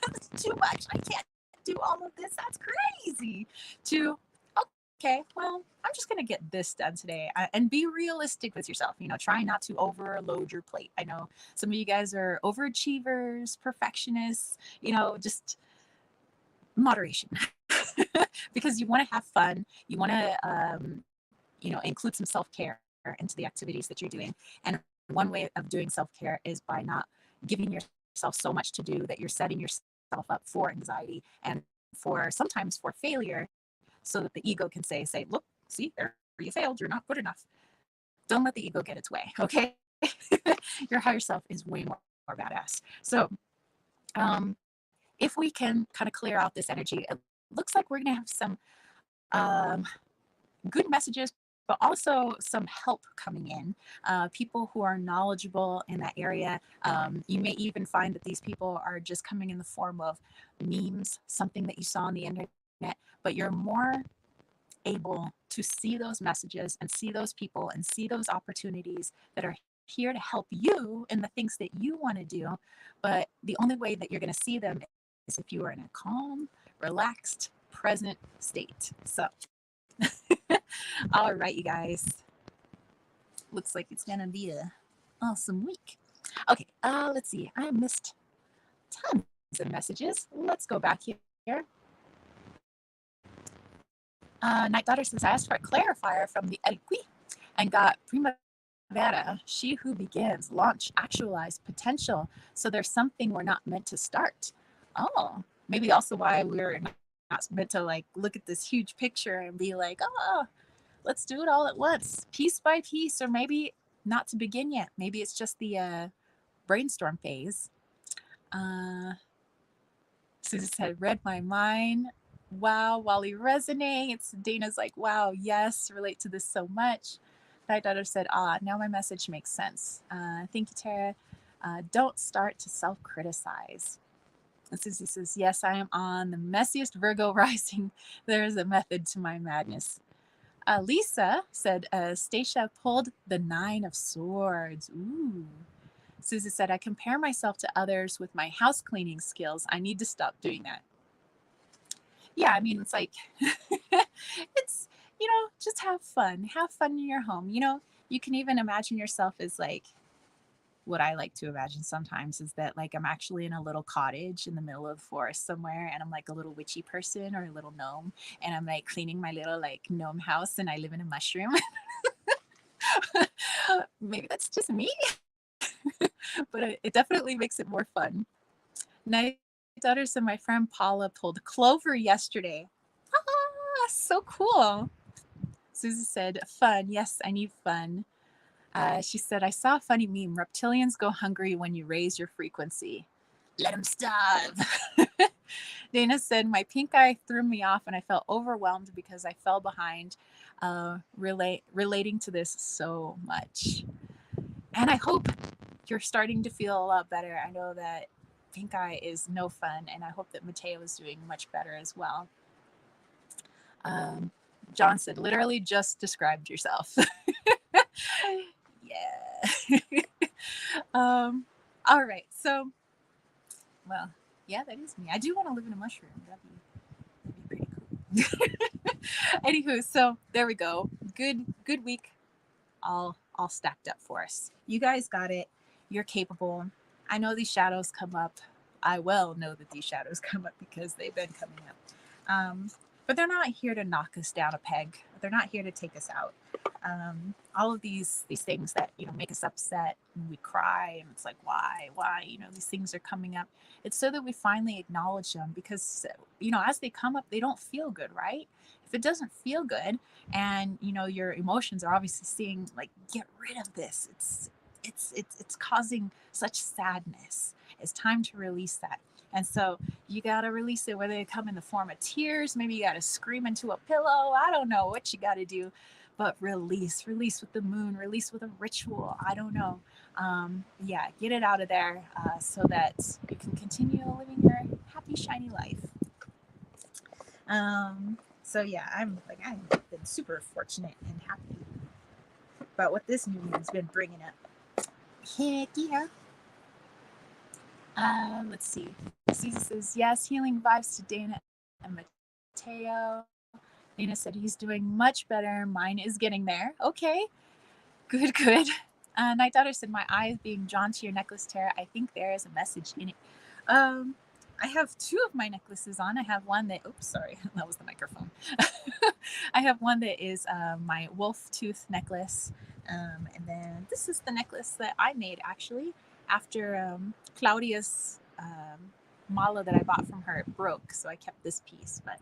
that's too much, I can't do all of this, that's crazy, to, okay, well, I'm just going to get this done today, and be realistic with yourself. Try not to overload your plate. I know some of you guys are overachievers, perfectionists, just moderation. Because you want to have fun, you want to include some self-care into the activities that you're doing. And one way of doing self-care is by not giving yourself so much to do that you're setting yourself up for anxiety and sometimes for failure, so that the ego can say, look, see, there, you failed, you're not good enough. Don't let the ego get its way, okay? Your higher self is way more badass. So if we can kind of clear out this energy, it looks like we're going to have some good messages, but also some help coming in. People who are knowledgeable in that area. You may even find that these people are just coming in the form of memes, something that you saw on the internet, but you're more able to see those messages and see those people and see those opportunities that are here to help you in the things that you want to do. But the only way that you're going to see them is if you are in a calm, relaxed, present state. So all right, you guys, looks like it's gonna be a awesome week. Okay, let's see, I missed tons of messages. Let's go back here. Night Daughter says, I asked for a clarifier from the Equi and got Primavera, she who begins, launch, actualize, potential. So there's something we're not meant to start. Oh, maybe also why we're not meant to like look at this huge picture and be like, oh, let's do it all at once, piece by piece, or maybe not to begin yet. Maybe it's just the brainstorm phase. Susan said, read my mind. Wow, Wally resonates. Dana's like, wow, yes, relate to this so much. Night Daughter said, now my message makes sense. Thank you, Tara. Don't start to self-criticize. And Susie says, yes, I am on the messiest Virgo rising. There is a method to my madness. Lisa said, Stacia pulled the 9 of Swords. Ooh. Susie said, I compare myself to others with my house cleaning skills. I need to stop doing that. Yeah, I mean, it's like, it's, just have fun. Have fun in your home. You can even imagine yourself as like what I like to imagine sometimes is that like I'm actually in a little cottage in the middle of the forest somewhere, and I'm like a little witchy person or a little gnome, and I'm like cleaning my little like gnome house, and I live in a mushroom. Maybe that's just me, but it definitely makes it more fun. Night Daughter said my friend Paula pulled clover yesterday. Ah, so cool. Susie said, fun. Yes, I need fun. She said, I saw a funny meme. Reptilians go hungry when you raise your frequency. Let them starve. Dana said, my pink eye threw me off and I felt overwhelmed because I fell behind relating to this so much. And I hope you're starting to feel a lot better. I know that pink eye is no fun, and I hope that Mateo is doing much better as well. Um, John said, literally just described yourself. Yeah. All right. So, well, yeah, that is me. I do want to live in a mushroom. That'd be pretty cool. Anywho, so there we go. Good week. All stacked up for us. You guys got it. You're capable. I know these shadows come up. I well know that these shadows come up because they've been coming up. But they're not here to knock us down a peg. They're not here to take us out. All of these things that make us upset and we cry and it's like why these things are coming up. It's so that we finally acknowledge them, because as they come up, they don't feel good, right? If it doesn't feel good, and your emotions are obviously saying like, get rid of this, it's causing such sadness. It's time to release that. And so you got to release it, whether they come in the form of tears, maybe you got to scream into a pillow. I don't know what you got to do, but release with the moon, release with a ritual. I don't know. Yeah, get it out of there so that you can continue living your happy, shiny life. So yeah, I've been super fortunate and happy about what this new moon's been bringing up. Heck yeah. Let's see. Susie says, yes, healing vibes to Dana and Mateo. Dana said he's doing much better. Mine is getting there. Okay, good. Night Daughter said, my eyes being drawn to your necklace, Tara. I think there is a message in it. I have two of my necklaces on. I have one that, oops, sorry, that was the microphone. I have one that is my wolf tooth necklace. And then this is the necklace that I made actually after Claudia's mala that I bought from her broke. So I kept this piece. But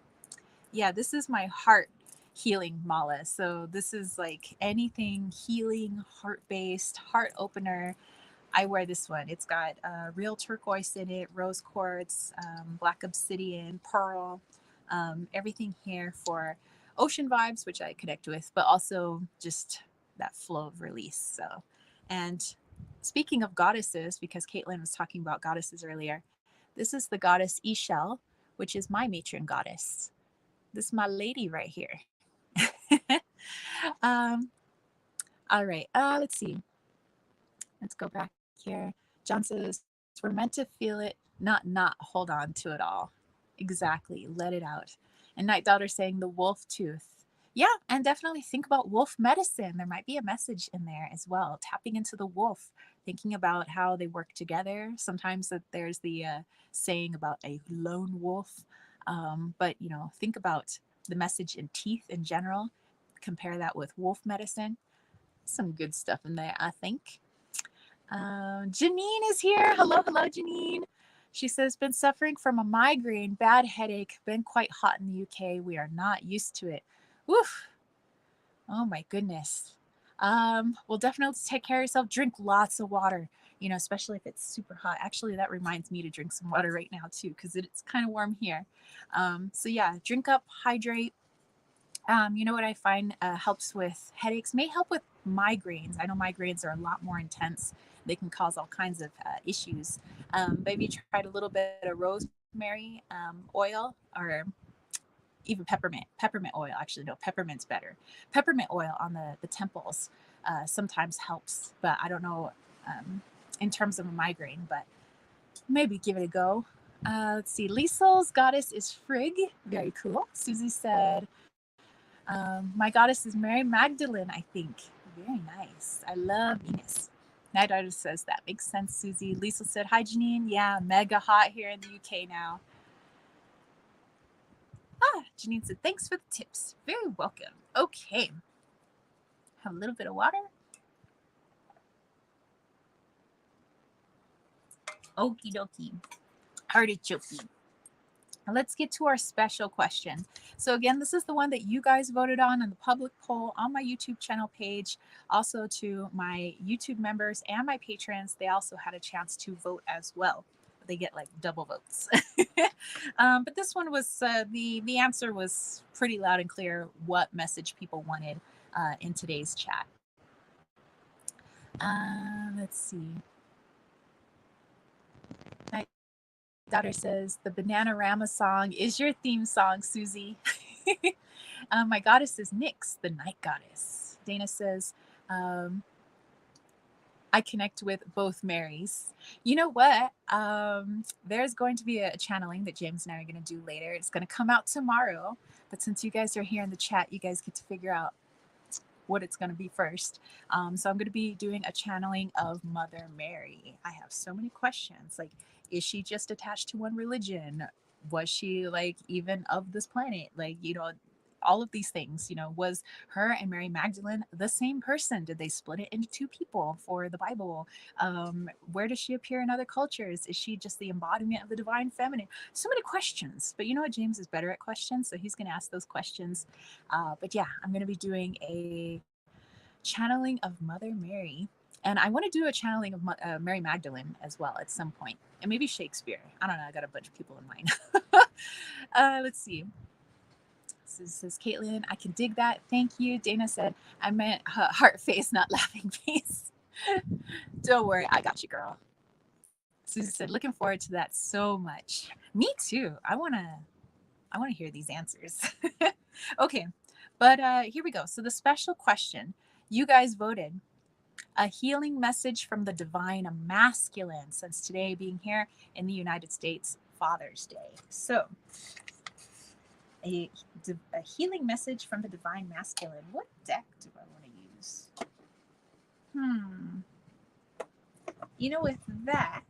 yeah, this is my heart healing mala. So this is like anything healing, heart-based, heart opener. I wear this one. It's got real turquoise in it, rose quartz, black obsidian, pearl, everything here for ocean vibes, which I connect with, but also just that flow of release. So, and speaking of goddesses, because Caitlin was talking about goddesses earlier, this is the goddess Ishel, which is my matron goddess. This is my lady right here. um, all right. Let's see. Let's go back here. John says, we're meant to feel it, not hold on to it all. Exactly. Let it out. And Night Daughter saying the wolf tooth. Yeah, and definitely think about wolf medicine. There might be a message in there as well. Tapping into the wolf, thinking about how they work together. Sometimes that there's the saying about a lone wolf. But think about the message in teeth in general. Compare that with wolf medicine. Some good stuff in there, I think. Janine is here. Hello, Janine. She says, been suffering from a migraine, bad headache, been quite hot in the UK. We are not used to it. Woof. Oh my goodness. Well, definitely take care of yourself. Drink lots of water, especially if it's super hot. Actually, that reminds me to drink some water right now too, because it's kind of warm here. So yeah, drink up, hydrate. What I find helps with headaches, may help with migraines. I know migraines are a lot more intense. They can cause all kinds of issues. Maybe you tried a little bit of rosemary oil, or even peppermint oil. Actually, no, peppermint's better. Peppermint oil on the temples sometimes helps, but I don't know in terms of a migraine, but maybe give it a go. Let's see. Liesel's goddess is Frigg. Very cool. Susie said, my goddess is Mary Magdalene, I think. Very nice. I love Venus. Night Artist says that makes sense, Susie. Lisa said, hi, Janine. Yeah, mega hot here in the UK now. Janine said, thanks for the tips. Very welcome. Okay. Have a little bit of water. Okie dokie. Artichoke. Let's get to our special question. So again, this is the one that you guys voted on in the public poll on my YouTube channel page. Also to my YouTube members and my patrons, they also had a chance to vote as well. They get like double votes. But this one was, the answer was pretty loud and clear what message people wanted in today's chat. Let's see. Daughter says, the Bananarama song is your theme song, Susie. My goddess is Nyx, the night goddess. Dana says, I connect with both Marys. You know what? There's going to be a channeling that James and I are going to do later. It's going to come out tomorrow. But since you guys are here in the chat, you guys get to figure out what it's going to be first. So I'm going to be doing a channeling of Mother Mary. I have so many questions. Like, is she just attached to one religion? Was she like even of this planet? Like, all of these things, was her and Mary Magdalene the same person? Did they split it into two people for the Bible? Where does she appear in other cultures? Is she just the embodiment of the divine feminine? So many questions, but you know what? James is better at questions, so he's going to ask those questions. But yeah, I'm going to be doing a channeling of Mother Mary. And I want to do a channeling of Mary Magdalene as well at some point. And maybe Shakespeare. I don't know. I got a bunch of people in mind. Let's see. This says Caitlin, I can dig that. Thank you. Dana said, I meant heart face, not laughing face. Don't worry. I got you, girl. Susie said, looking forward to that so much. Me too. I want to hear these answers. Okay. But here we go. So the special question, you guys voted. A healing message from the divine masculine, since today being here in the United States, Father's Day. So a healing message from the divine masculine. What deck do I want to use? With that,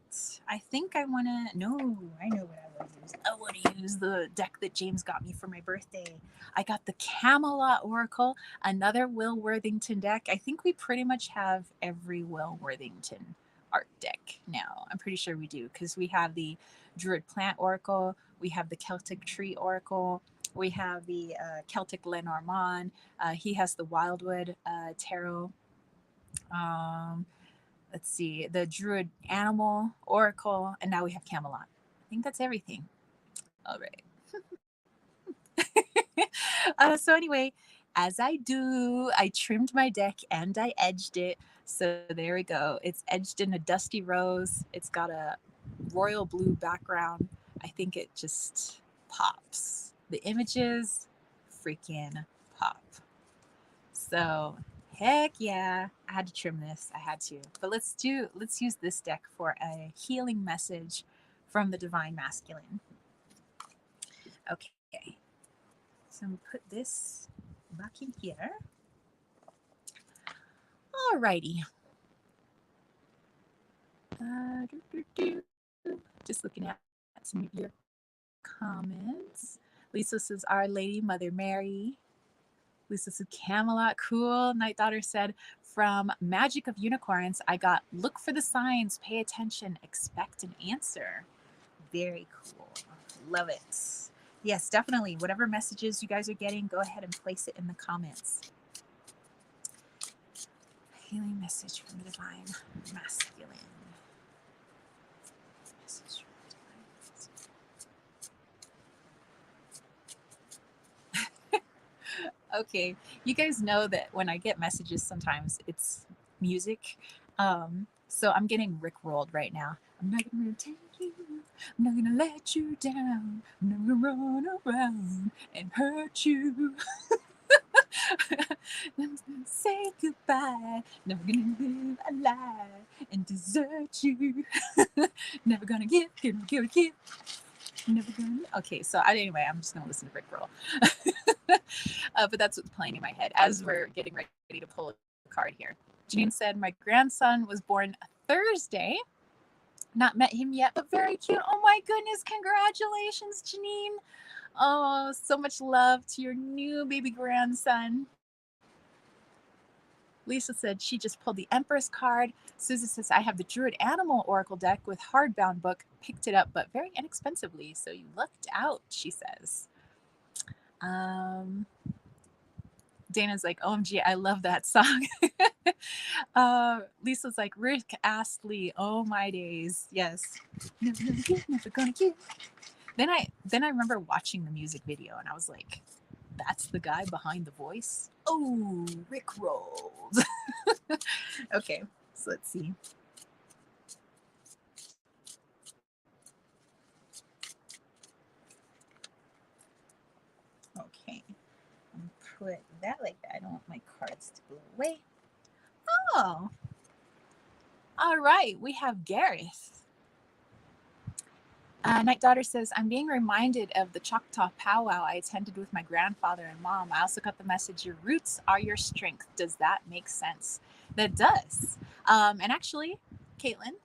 I think I want to, no, I know what I want to use. I want to use the deck that James got me for my birthday. I got the Camelot Oracle, another Will Worthington deck. I think we pretty much have every Will Worthington art deck now. I'm pretty sure we do, because we have the Druid Plant Oracle, we have the Celtic Tree Oracle, we have the Celtic Lenormand, he has the Wildwood Tarot. Let's see, the Druid Animal Oracle, and now we have Camelot. I think that's everything. All right. So anyway, as I do, I trimmed my deck and I edged it. So there we go. It's edged in a dusty rose. It's got a royal blue background. I think it just pops. The images freaking pop. So heck yeah, I had to trim this. I had to. But let's use this deck for a healing message from the divine masculine. Okay. So I'm gonna put this back in here. Alrighty. Just looking at some of your comments. Lisa says, Our Lady, Mother Mary. Lisa said, Camelot, cool. Night Daughter said, from Magic of Unicorns, I got look for the signs, pay attention, expect an answer. Very cool. Love it. Yes, definitely. Whatever messages you guys are getting, go ahead and place it in the comments. Healing message from the divine masculine. Message from the divine masculine. Okay, you guys know that when I get messages, sometimes it's music. So I'm getting Rickrolled right now. I'm not gonna take you. I'm not gonna let you down. I'm not gonna run around and hurt you. Never gonna say goodbye. Never gonna live a lie and desert you. Never gonna give. Never gonna. Okay, so anyway, I'm just gonna listen to Rickroll. But that's what's playing in my head as we're getting ready to pull a card here. Janine said, my grandson was born Thursday. Not met him yet, but very cute. Oh my goodness, congratulations, Janine. Oh, so much love to your new baby grandson. Lisa said she just pulled the Empress card. Susan says, I have the Druid Animal Oracle deck with hardbound book. Picked it up, but very inexpensively. So you lucked out, she says. Dana's like, OMG, I love that song. Lisa's like, Rick Astley, oh my days. Yes. Never gonna give. Then I remember watching the music video and I was like, that's the guy behind the voice? Oh, Rick rolled. Okay, so let's see. Okay, put that like that. I don't want my cards to go away. Oh, all right. We have Gareth. Night Daughter says, I'm being reminded of the Choctaw powwow I attended with my grandfather and mom. I also got the message, your roots are your strength. Does that make sense? That does. And actually, Caitlin,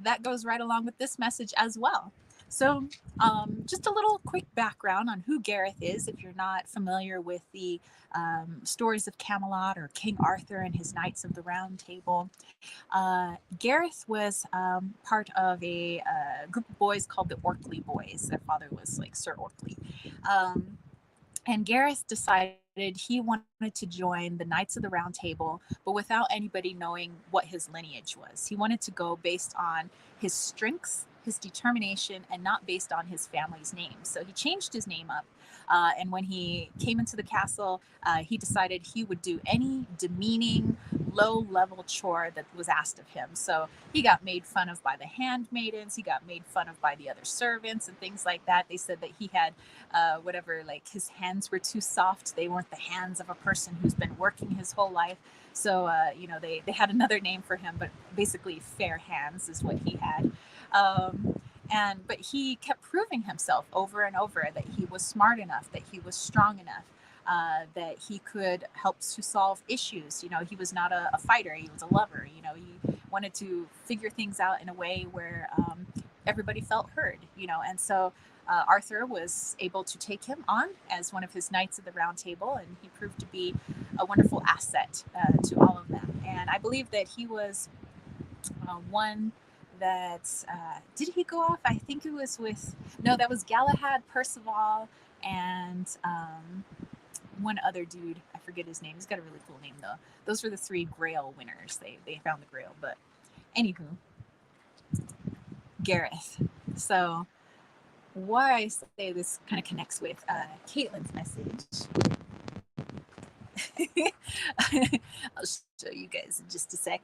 that goes right along with this message as well. So just a little quick background on who Gareth is, if you're not familiar with the stories of Camelot or King Arthur and his Knights of the Round Table. Gareth was part of a group of boys called the Orkney Boys. Their father was like Sir Orkney. And Gareth decided he wanted to join the Knights of the Round Table, but without anybody knowing what his lineage was. He wanted to go based on his strengths, his determination, and not based on his family's name. So he changed his name up. And when he came into the castle, he decided he would do any demeaning, low-level chore that was asked of him. So he got made fun of by the handmaidens. He got made fun of by the other servants and things like that. They said that he had whatever, like his hands were too soft. They weren't the hands of a person who's been working his whole life. So, they had another name for him, but basically fair hands is what he had. But he kept proving himself over and over that he was smart enough, that he was strong enough, that he could help to solve issues. He was not a fighter, he was a lover. He wanted to figure things out in a way where everybody felt heard, and so Arthur was able to take him on as one of his Knights of the Round Table, and he proved to be a wonderful asset to all of them. And I believe that he was one that did he go off? I think it was that was Galahad, Percival, and one other dude. I forget his name. He's got a really cool name though. Those were the 3 Grail winners. They found the Grail. But anywho, Gareth. So why I say this kind of connects with Caitlin's message. I'll show you guys in just a sec.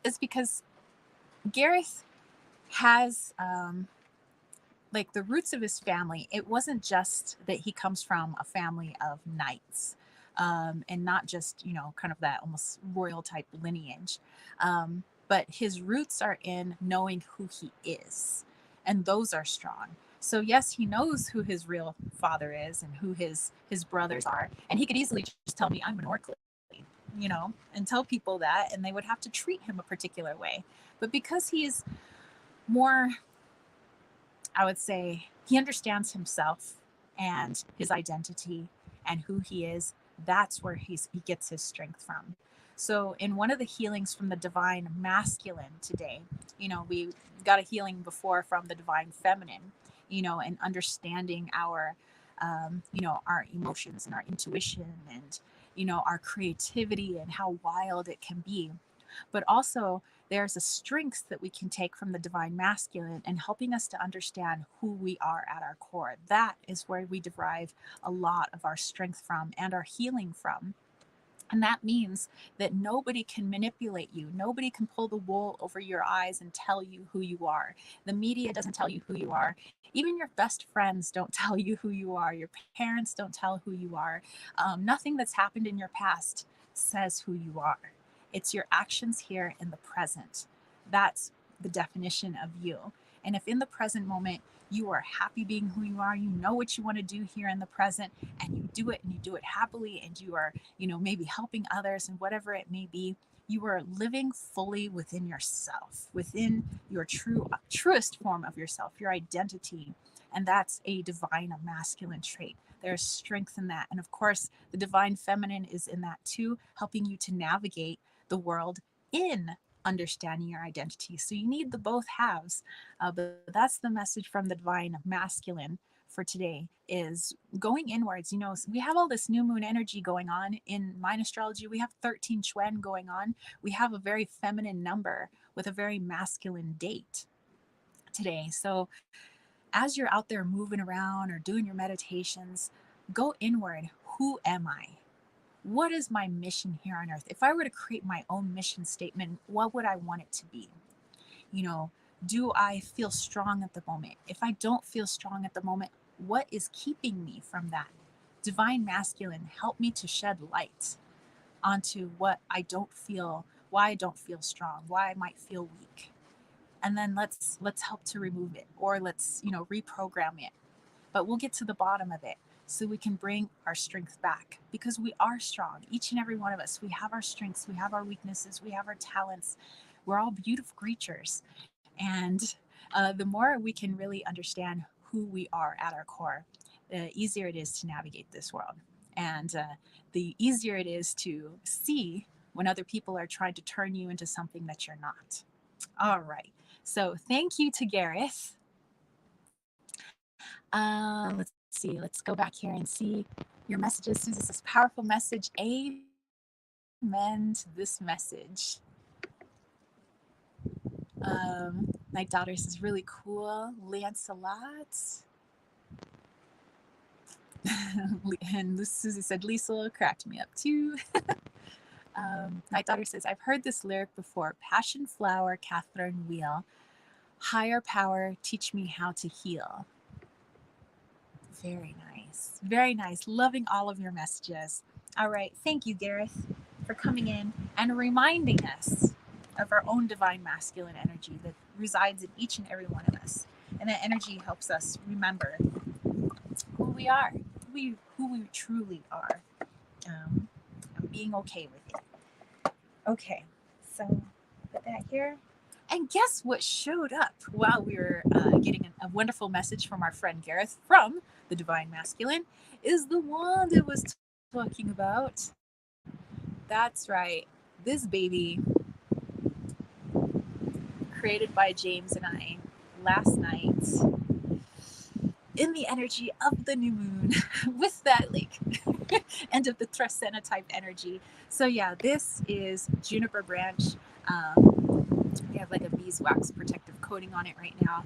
It's because Gareth has like the roots of his family. It wasn't just that he comes from a family of knights, and not just kind of that almost royal type lineage, but his roots are in knowing who he is, and those are strong. So yes, he knows who his real father is and who his brothers are, and he could easily just tell me I'm an Orkney, and tell people that, and they would have to treat him a particular way. But because he's more, I would say, he understands himself and his identity and who he is, that's where he gets his strength from. So in one of the healings from the divine masculine today, we got a healing before from the divine feminine, and understanding our our emotions and our intuition and our creativity and how wild it can be. But also there's a strength that we can take from the divine masculine and helping us to understand who we are at our core. That is where we derive a lot of our strength from and our healing from. And that means that nobody can manipulate you. Nobody can pull the wool over your eyes and tell you who you are. The media doesn't tell you who you are. Even your best friends don't tell you who you are. Your parents don't tell who you are. Nothing that's happened in your past says who you are. It's your actions here in the present. That's the definition of you. And if in the present moment You are happy being who you are. You know what you want to do here in the present, and you do it, and you do it happily, and you are, maybe helping others and whatever it may be. You are living fully within yourself, within your truest form of yourself, your identity. And that's a divine masculine trait. There's strength in that. And of course, the divine feminine is in that too, helping you to navigate the world in understanding your identity. So you need the both halves. But that's the message from the divine masculine for today, is going inwards. We have all this new moon energy going on in mine astrology. We have 13 Chuen going on. We have a very feminine number with a very masculine date today. So as you're out there moving around or doing your meditations, go inward. Who am I? What is my mission here on earth? If I were to create my own mission statement, what would I want it to be? Do I feel strong at the moment? If I don't feel strong at the moment, what is keeping me from that? Divine masculine, help me to shed light onto what I don't feel, why I don't feel strong, why I might feel weak. And then let's help to remove it, or let's, reprogram it. But we'll get to the bottom of it so we can bring our strength back, because we are strong. Each and every one of us, we have our strengths, we have our weaknesses, we have our talents. We're all beautiful creatures. And the more we can really understand who we are at our core, the easier it is to navigate this world. And the easier it is to see when other people are trying to turn you into something that you're not. All right. So thank you to Gareth. Let's see. Let's go back here and see your messages. Susie says, powerful message. Amen to this message. My daughter says, really cool. Lancelot. And Susie said, Lisa cracked me up too. My daughter says, I've heard this lyric before. Passion flower, Catherine Wheel. Higher power, teach me how to heal. Very nice. Very nice. Loving all of your messages. All right. Thank you, Gareth, for coming in and reminding us of our own divine masculine energy that resides in each and every one of us. And that energy helps us remember who we are, who we truly are, and being okay with it. Okay, so put that here. And guess what showed up while we were getting a wonderful message from our friend Gareth from the Divine Masculine is the one that was talking about. That's right. This baby, created by James and I last night in the energy of the new moon with that end of the Tresena type energy. So yeah, this is juniper branch. We have like a beeswax protective coating on it right now.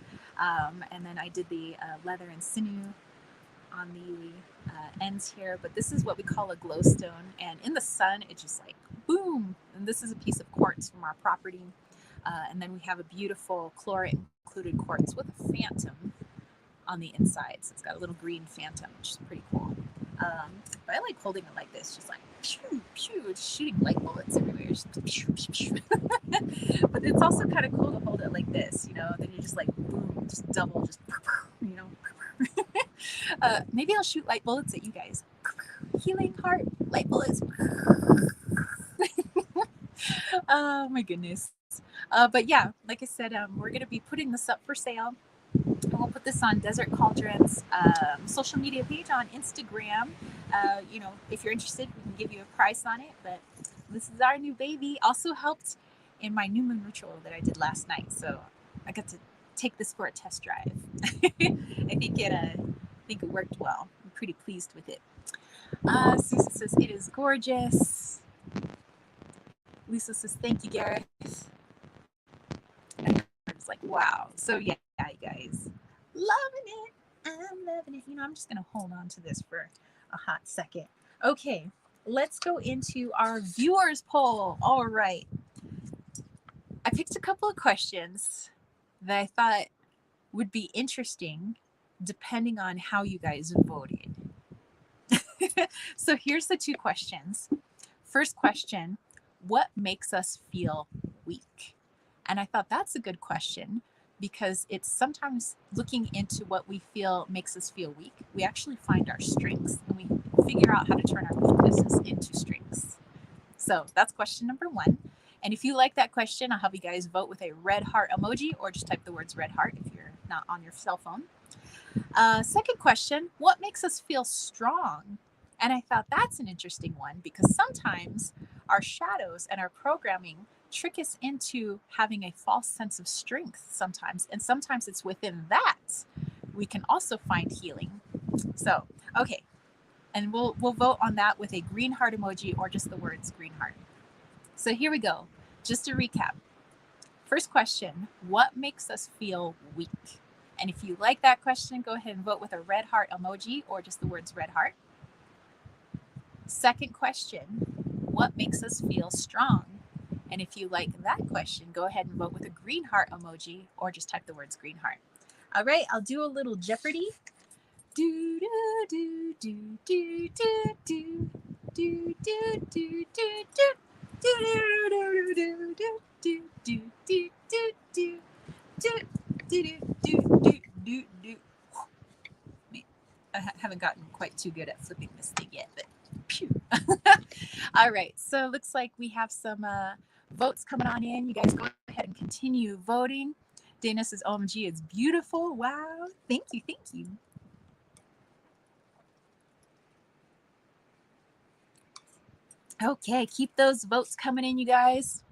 And then I did the leather and sinew on the ends here, but this is what we call a glowstone. And in the sun, it just like boom. And this is a piece of quartz from our property. And then we have a beautiful chlorite included quartz with a phantom on the inside. So it's got a little green phantom, which is pretty cool. But I like holding it like this, just like pew, pew, just shooting light bullets everywhere. Just pew, pew, pew. But it's also kind of cool to hold it like this, then you just like boom, just double, just maybe I'll shoot light bullets at you guys. Healing heart, light bullets. Oh my goodness. But yeah, like I said, we're going to be putting this up for sale. And we'll put this on Desert Cauldron's social media page on Instagram. If you're interested, we can give you a price on it. But this is our new baby. Also helped in my new moon ritual that I did last night. So I got to take this for a test drive. I think it worked well. I'm pretty pleased with it. Susan says it is gorgeous. Lisa says thank you, Gareth. And it's like wow. So yeah, you guys, loving it. I'm loving it. I'm just gonna hold on to this for a hot second. Okay, let's go into our viewers poll. All right, I picked a couple of questions that I thought would be interesting depending on how you guys voted. So here's the two questions. First question, what makes us feel weak? And I thought that's a good question because it's sometimes looking into what we feel makes us feel weak. We actually find our strengths and we figure out how to turn our weaknesses into strengths. So that's question number one. And if you like that question, I'll have you guys vote with a red heart emoji or just type the words red heart if you're not on your cell phone. Second question, what makes us feel strong? And I thought that's an interesting one because sometimes our shadows and our programming trick us into having a false sense of strength sometimes. And sometimes it's within that we can also find healing. So, okay. And we'll vote on that with a green heart emoji or just the words green heart. So here we go. Just to recap. First question, what makes us feel weak? And if you like that question, go ahead and vote with a red heart emoji or just the words red heart. Second question, what makes us feel strong? And if you like that question, go ahead and vote with a green heart emoji or just type the words green heart. All right, I'll do a little Jeopardy. Do do do do do do do do do do do I haven't gotten quite too good at flipping this thing yet, but pew. All right, so looks like we have some votes coming on in. You guys go ahead and continue voting. Dana says, OMG, it's beautiful. Wow. Thank you. Thank you. Okay, keep those votes coming in, you guys.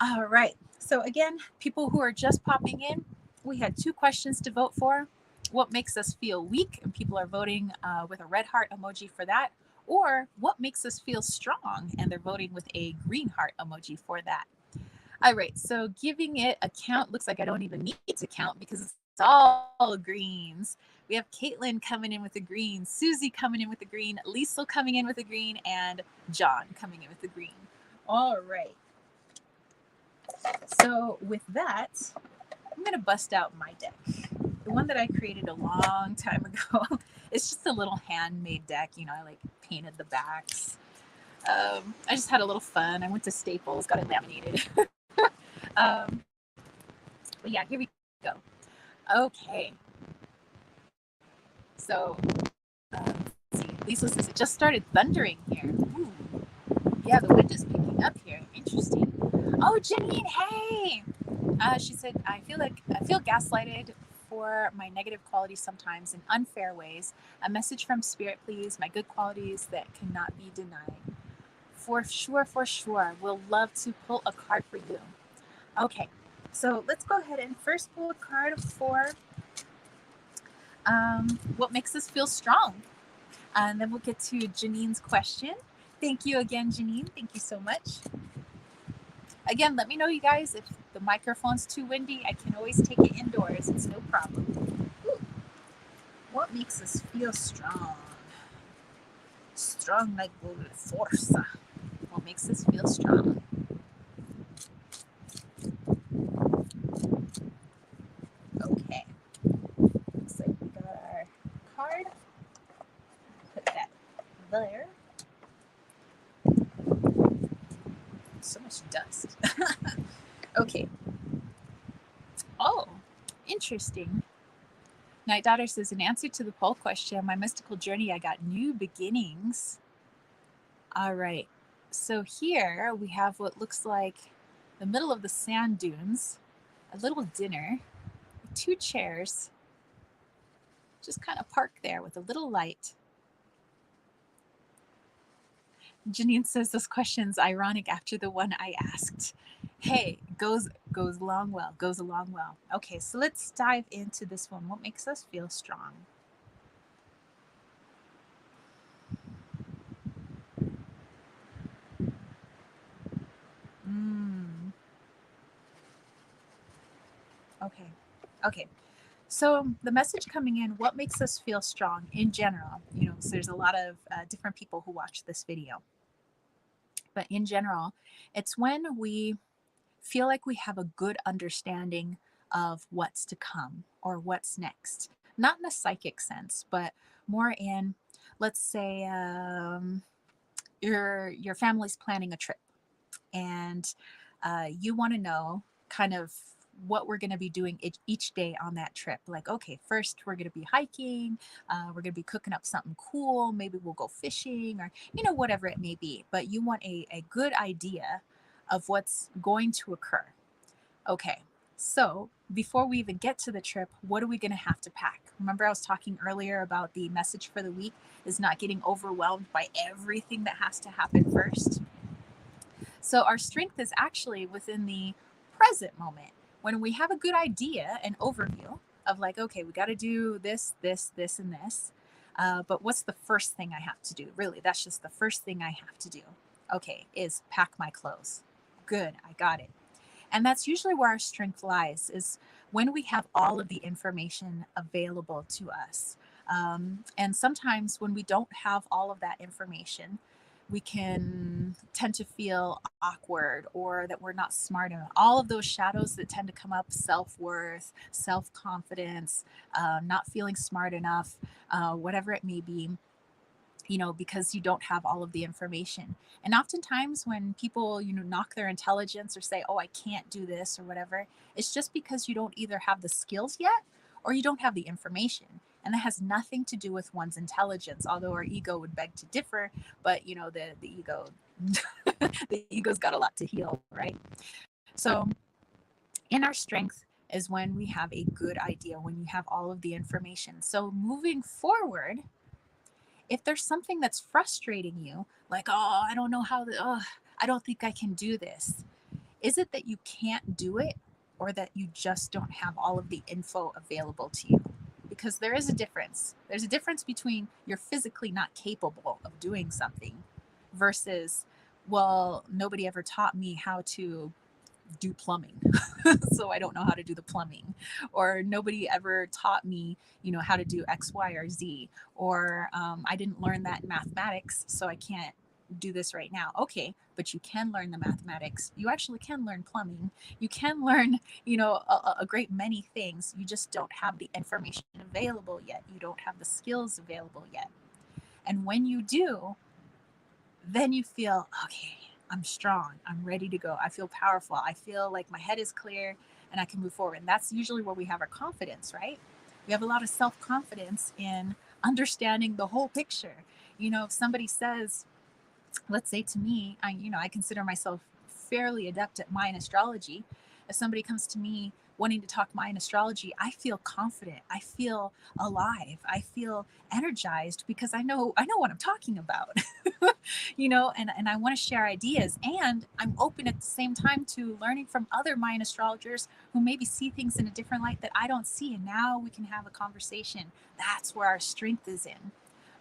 All right. So, again, people who are just popping in, we had two questions to vote for. What makes us feel weak? And people are voting with a red heart emoji for that. Or what makes us feel strong? And they're voting with a green heart emoji for that. All right. So, giving it a count looks like I don't even need to count because it's all greens. We have Caitlin coming in with a green, Susie coming in with a green, Liesl coming in with a green, and John coming in with a green. All right. So with that, I'm going to bust out my deck. The one that I created a long time ago. It's just a little handmade deck. You know, I like painted the backs. I just had a little fun. I went to Staples, got it laminated. um, but yeah, here we go. Okay. So, let's see. Lisa says it just started thundering here. Ooh. Yeah, the wind is picking up here. Interesting. Oh, Janine, hey! She said, I feel gaslighted for my negative qualities sometimes in unfair ways. A message from Spirit, please. My good qualities that cannot be denied. For sure, for sure. We'll love to pull a card for you. Okay, so let's go ahead and first pull a card for what makes us feel strong. And then we'll get to Janine's question. Thank you again, Janine. Thank you so much. Again, let me know, you guys, if the microphone's too windy. I can always take it indoors. It's no problem. Ooh. What makes us feel strong? Strong like forza. What makes us feel strong? Okay. Looks like we got our card. Put that there. So much dust. Okay. Oh, interesting. Night Daughter says, in answer to the poll question, my mystical journey, I got new beginnings. All right. So here we have what looks like the middle of the sand dunes, a little dinner, two chairs, just kind of parked there with a little light. Janine says this question's ironic after the one I asked. Hey, goes along well, goes along well. Okay, so let's dive into this one. What makes us feel strong? Okay. So the message coming in, what makes us feel strong in general? You know, so there's a lot of different people who watch this video. But in general, it's when we feel like we have a good understanding of what's to come or what's next. Not in a psychic sense, but more in, let's say, your family's planning a trip, and you want to know kind of what we're going to be doing each day on that trip. Like, okay, first we're going to be hiking, we're going to be cooking up something cool, maybe we'll go fishing, or whatever it may be. But you want a good idea of what's going to occur. Okay, so before we even get to the trip, what are we going to have to pack? Remember, I was talking earlier about the message for the week is not getting overwhelmed by everything that has to happen first. So our strength is actually within the present moment. When we have a good idea, an overview of like, okay, we got to do this, this, this, and this. But what's the first thing I have to do? Really, that's just the first thing I have to do. Okay, is pack my clothes. Good, I got it. And that's usually where our strength lies, is when we have all of the information available to us. And sometimes when we don't have all of that information, we can tend to feel awkward or that we're not smart enough. All of those shadows that tend to come up, self-worth, self-confidence, not feeling smart enough, whatever it may be, because you don't have all of the information. And oftentimes when people, knock their intelligence or say, oh, I can't do this or whatever, it's just because you don't either have the skills yet or you don't have the information. And that has nothing to do with one's intelligence, although our ego would beg to differ. But, the ego, the ego's got a lot to heal, right? So in our strength is when we have a good idea, when you have all of the information. So moving forward, if there's something that's frustrating you, like, oh, I don't know I don't think I can do this. Is it that you can't do it or that you just don't have all of the info available to you? Because there is a difference. There's a difference between you're physically not capable of doing something versus, well, nobody ever taught me how to do plumbing. So I don't know how to do the plumbing, or nobody ever taught me, how to do X, Y, or Z, or I didn't learn that in mathematics, so I can't do this right now. Okay, but you can learn the mathematics. You actually can learn plumbing. You can learn, a great many things. You just don't have the information available yet. You don't have the skills available yet. And when you do, then you feel, okay, I'm strong. I'm ready to go. I feel powerful. I feel like my head is clear and I can move forward. And that's usually where we have our confidence, right? We have a lot of self confidence in understanding the whole picture. If somebody says, let's say to me, I consider myself fairly adept at Mayan astrology. If somebody comes to me wanting to talk Mayan astrology, I feel confident. I feel alive. I feel energized because I know what I'm talking about. And I want to share ideas, and I'm open at the same time to learning from other Mayan astrologers who maybe see things in a different light that I don't see. And now we can have a conversation. That's where our strength is in.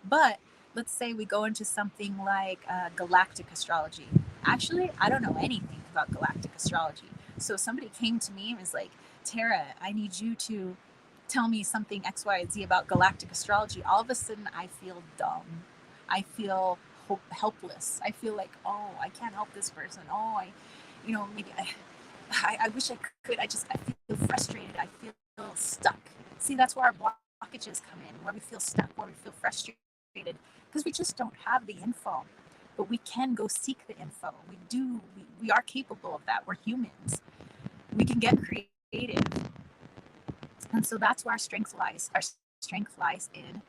But let's say we go into something like galactic astrology. Actually, I don't know anything about galactic astrology. So if somebody came to me and was like, Tara, I need you to tell me something X, Y, and Z about galactic astrology. All of a sudden, I feel dumb. I feel helpless. I feel like, oh, I can't help this person. Oh, maybe I wish I could. I feel frustrated. I feel stuck. See, that's where our blockages come in, where we feel stuck, where we feel frustrated, because we just don't have the info. But we can go seek the info. We are capable of that. We're humans. We can get creative. And so that's where our strength lies. Our strength lies in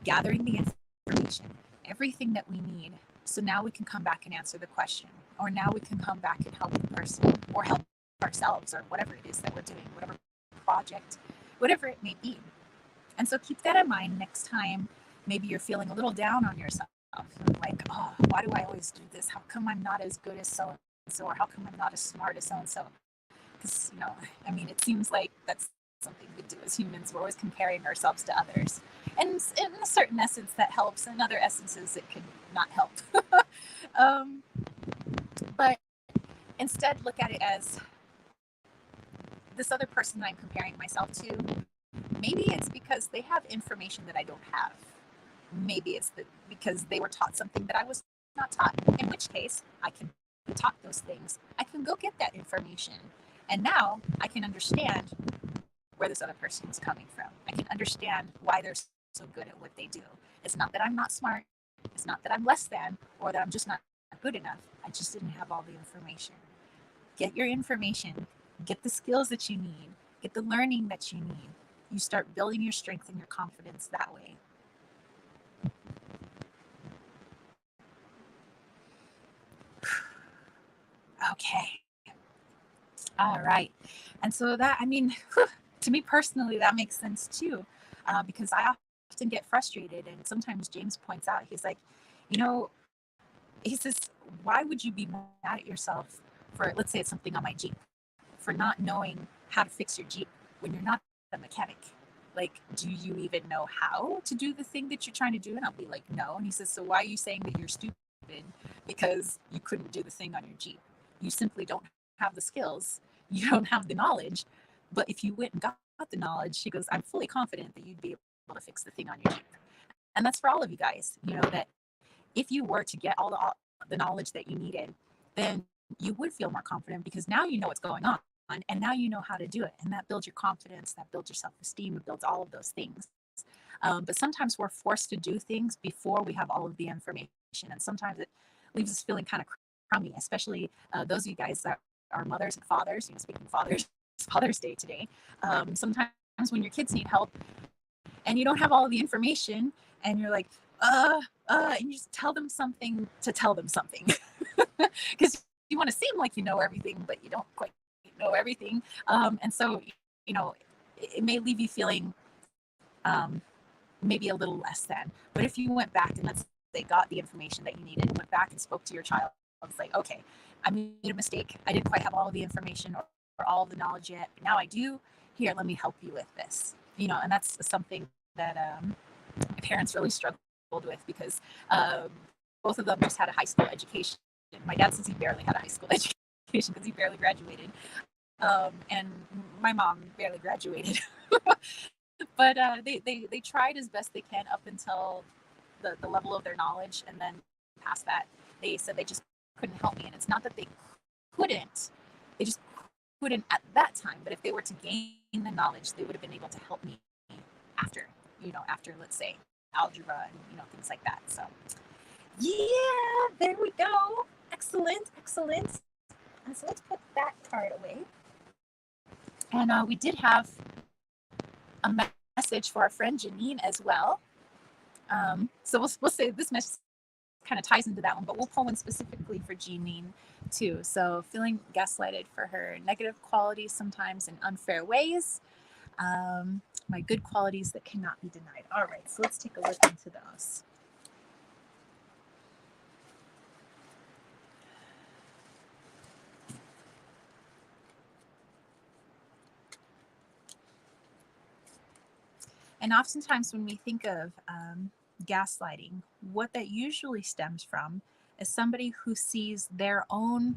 gathering the information, everything that we need. So now we can come back and answer the question, or now we can come back and help the person, or help ourselves, or whatever it is that we're doing, whatever project, whatever it may be. And so keep that in mind next time. Maybe you're feeling a little down on yourself, like, oh, why do I always do this? How come I'm not as good as so and so, or how come I'm not as smart as so and so? Because it seems like that's something we do as humans. We're always comparing ourselves to others, and in a certain essence that helps, and other essences it could not help. But instead, look at it as this other person that I'm comparing myself to. Maybe it's because they have information that I don't have. Maybe it's because they were taught something that I was not taught, in which case I can be taught those things. I can go get that information. And now I can understand where this other person is coming from. I can understand why they're so good at what they do. It's not that I'm not smart. It's not that I'm less than, or that I'm just not good enough. I just didn't have all the information. Get your information, get the skills that you need, get the learning that you need. You start building your strength and your confidence that way. Okay. All right. And so that, I mean, to me personally, that makes sense too, because I often get frustrated. And sometimes James points out, he's like, you know, he says, why would you be mad at yourself for, let's say it's something on my Jeep, for not knowing how to fix your Jeep when you're not a mechanic? Like, do you even know how to do the thing that you're trying to do? And I'll be like, no. And he says, so why are you saying that you're stupid? Because you couldn't do the thing on your Jeep. You simply don't have the skills. You don't have the knowledge. But if you went and got the knowledge, he goes, I'm fully confident that you'd be able to fix the thing on your Jeep. And that's for all of you guys, you know, that if you were to get all the knowledge that you needed, then you would feel more confident because now you know what's going on and now you know how to do it. And that builds your confidence, that builds your self esteem, it builds all of those things. But sometimes we're forced to do things before we have all of the information. And sometimes it leaves us feeling kind of crummy, especially those of you guys that are mothers and fathers. You know, speaking of fathers, Father's Day today. Sometimes when your kids need help and you don't have all of the information and you're like, and you just tell them something to tell them something. Because you want to seem like you know everything, but you don't quite know everything. And so, you know, it may leave you feeling maybe a little less than. But if you went back and let's say got the information that you needed, went back and spoke to your child, it's like, okay, I made a mistake. I didn't quite have all of the information or all of the knowledge yet, but now I do. Here, let me help you with this. You know, and that's something that my parents really struggled with because both of them just had a high school education. My dad says he barely had a high school education because he barely graduated. And my mom barely graduated. But they tried as best they can up until the level of their knowledge. And then past that, they said they just couldn't help me. And it's not that they couldn't, they just couldn't at that time. But if they were to gain the knowledge, they would have been able to help me after, you know, after, let's say, algebra and, you know, things like that. So, yeah, there we go. Excellent, excellent. And so let's put that card away. And we did have a message for our friend Janine as well. So we'll say this message kind of ties into that one, but we'll pull one specifically for Janine too. So feeling gaslighted for her negative qualities sometimes in unfair ways. My good qualities that cannot be denied. All right, so let's take a look into those. And oftentimes when we think of gaslighting, what that usually stems from is somebody who sees their own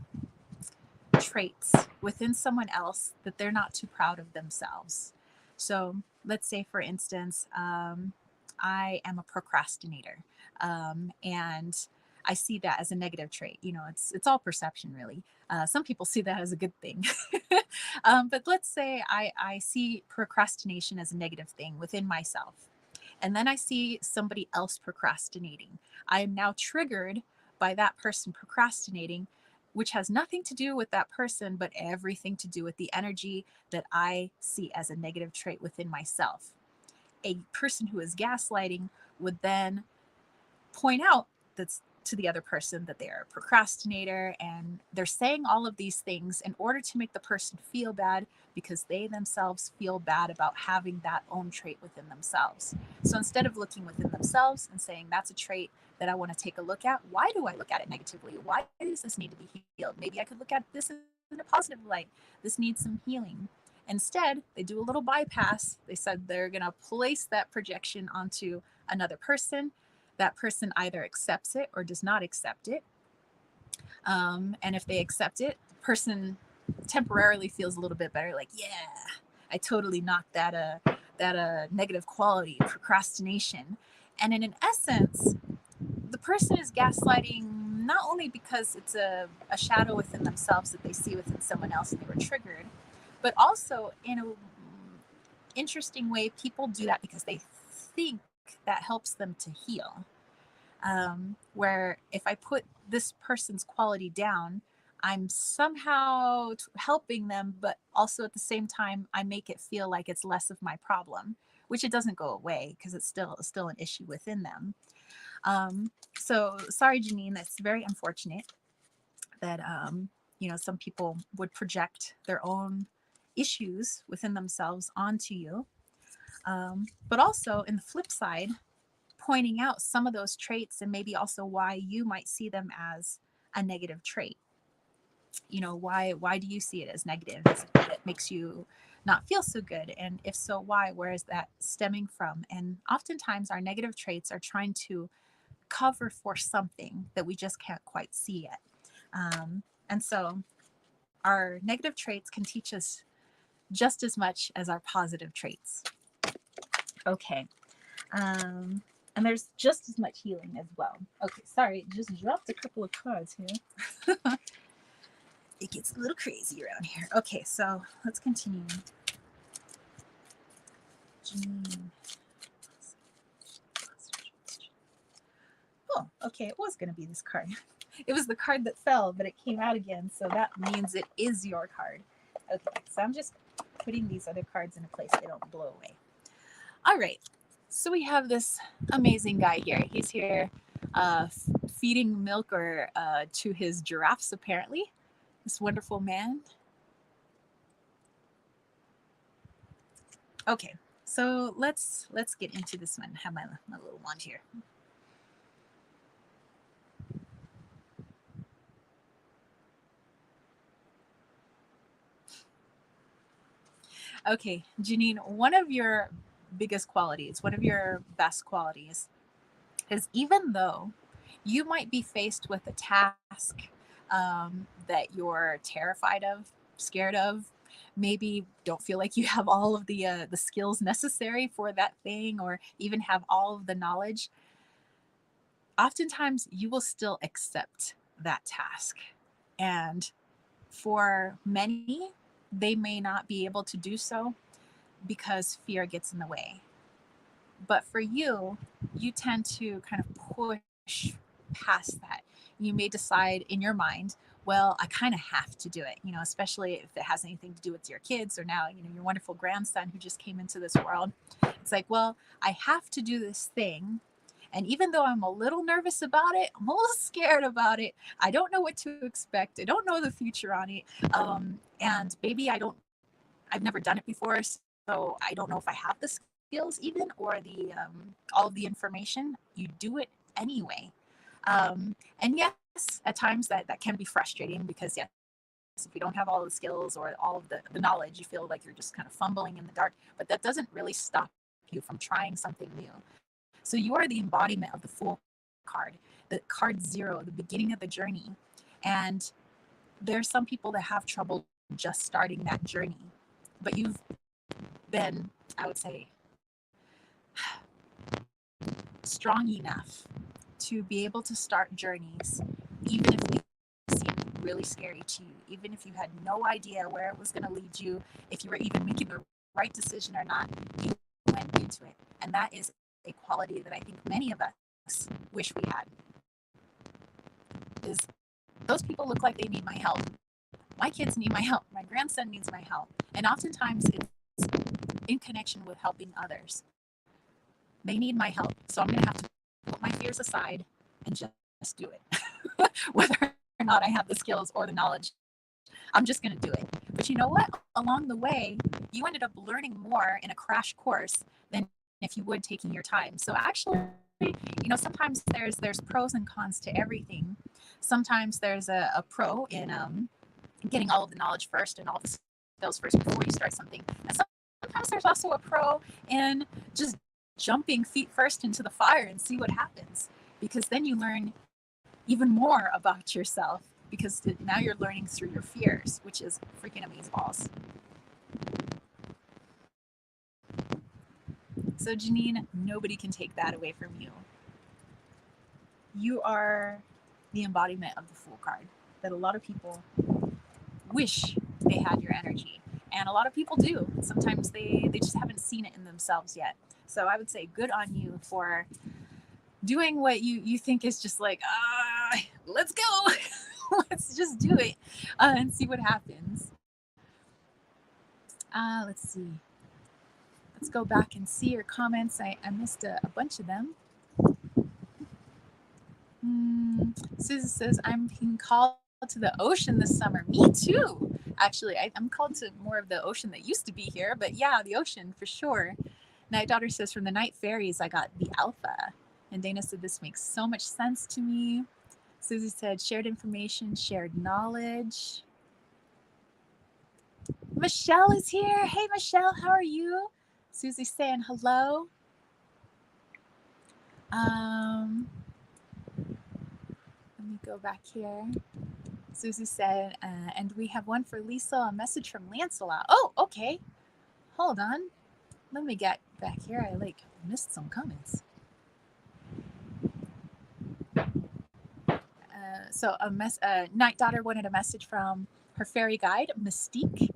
traits within someone else that they're not too proud of themselves. So let's say, for instance, I am a procrastinator, and I see that as a negative trait. You know, it's all perception, really. Some people see that as a good thing, but let's say I see procrastination as a negative thing within myself, and then I see somebody else procrastinating. I am now triggered by that person procrastinating, which has nothing to do with that person, but everything to do with the energy that I see as a negative trait within myself. A person who is gaslighting would then point out that's to the other person that they're a procrastinator, and they're saying all of these things in order to make the person feel bad because they themselves feel bad about having that own trait within themselves. So instead of looking within themselves and saying that's a trait that I want to take a look at, why do I look at it negatively? Why does this need to be healed? Maybe I could look at this in a positive light. This needs some healing. Instead, they do a little bypass. They said they're going to place that projection onto another person. That person either accepts it or does not accept it. And if they accept it, the person temporarily feels a little bit better, like, yeah, I totally knocked that negative quality, procrastination. And in an essence, the person is gaslighting not only because it's a shadow within themselves that they see within someone else and they were triggered, but also in an interesting way, people do that because they think that helps them to heal. Where if I put this person's quality down, I'm somehow helping them, but also at the same time, I make it feel like it's less of my problem, which it doesn't go away because it's still an issue within them. So sorry, Janine, that's very unfortunate that some people would project their own issues within themselves onto you. But also in the flip side, pointing out some of those traits and maybe also why you might see them as a negative trait. Why do you see it as negative? Is it that it makes you not feel so good? And if so, why? Where is that stemming from? And oftentimes our negative traits are trying to cover for something that we just can't quite see yet. And so our negative traits can teach us just as much as our positive traits. Okay. And there's just as much healing as well. Okay, sorry, just dropped a couple of cards here. It gets a little crazy around here. Okay, so let's continue. Oh, okay, it was going to be this card. It was the card that fell, but it came out again, so that means it is your card. Okay, so I'm just putting these other cards in a place they don't blow away. All right, so we have this amazing guy here. He's here feeding milk or to his giraffes, apparently. This wonderful man. Okay, so let's get into this one. I have my little wand here. Okay, Janine, one of your biggest qualities, one of your best qualities is even though you might be faced with a task that you're terrified of, scared of, maybe don't feel like you have all of the skills necessary for that thing, or even have all of the knowledge, oftentimes you will still accept that task. And for many, they may not be able to do so because fear gets in the way. But for you, you tend to kind of push past that. You may decide in your mind, well, I kind of have to do it, especially if it has anything to do with your kids or now, your wonderful grandson who just came into this world. It's like, well, I have to do this thing. And even though I'm a little nervous about it, I'm a little scared about it. I don't know what to expect. I don't know the future on it. And maybe I've never done it before. So I don't know if I have the skills even or the all of the information. You do it anyway. And yes, at times that can be frustrating because yes, if you don't have all the skills or all of the knowledge, you feel like you're just kind of fumbling in the dark, but that doesn't really stop you from trying something new. So you are the embodiment of the Fool card, the card 0, the beginning of the journey. And there's some people that have trouble just starting that journey, but you've been, I would say, strong enough to be able to start journeys, even if they seem really scary to you, even if you had no idea where it was going to lead you, if you were even making the right decision or not, you went into it. And that is a quality that I think many of us wish we had. Is those people look like they need my help. My kids need my help. My grandson needs my help. And oftentimes it's in connection with helping others. They need my help. So I'm going to have to put my fears aside and just do it. Whether or not I have the skills or the knowledge, I'm just going to do it. But you know what? Along the way, you ended up learning more in a crash course than if you would taking your time. So actually, sometimes there's pros and cons to everything. Sometimes there's a pro in getting all of the knowledge first and all the skills first before you start something. And sometimes there's also a pro in just jumping feet first into the fire and see what happens, because then you learn even more about yourself, because now you're learning through your fears, which is freaking amazeballs. So Janine, nobody can take that away from you. You are the embodiment of the Fool card, that a lot of people wish they had your energy. And a lot of people do. Sometimes they just haven't seen it in themselves yet. So I would say good on you for doing what you think is just like, let's go. Let's just do it and see what happens. Let's see. Let's go back and see your comments. I missed a bunch of them. Susan says, I'm being called to the ocean this summer. Me too. Actually, I'm called to more of the ocean that used to be here, but yeah, the ocean for sure. Night Daughter says, from the night fairies, I got the alpha. And Dana said, this makes so much sense to me. Susie said, shared information, shared knowledge. Michelle is here. Hey, Michelle, how are you? Susie's saying hello. Let me go back here. Susie said, and we have one for Lisa, a message from Lancelot. Oh, okay. Hold on. Let me get back here. I missed some comments. So Night Daughter wanted a message from her fairy guide, Mystique.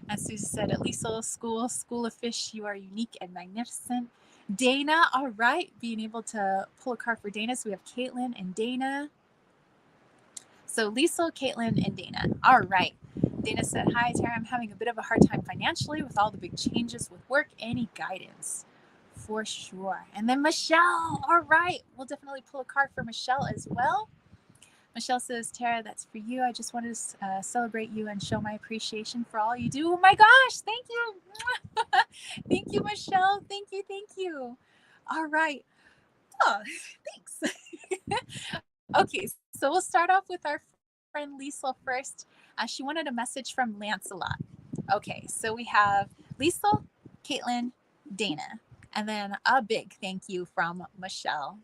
And Susie said, at Lisa School of Fish, you are unique and magnificent. Dana, all right. Being able to pull a card for Dana. So we have Caitlin and Dana. So Lisa, Caitlin, and Dana. All right. Dana said, hi, Tara. I'm having a bit of a hard time financially with all the big changes with work. Any guidance? For sure. And then Michelle. All right. We'll definitely pull a card for Michelle as well. Michelle says, Tara, that's for you. I just wanted to celebrate you and show my appreciation for all you do. Oh my gosh. Thank you. Thank you, Michelle. Thank you. Thank you. All right. Oh, thanks. Okay, so we'll start off with our friend Liesl first. She wanted a message from Lancelot. Okay, so we have Liesl, Caitlin, Dana, and then a big thank you from Michelle.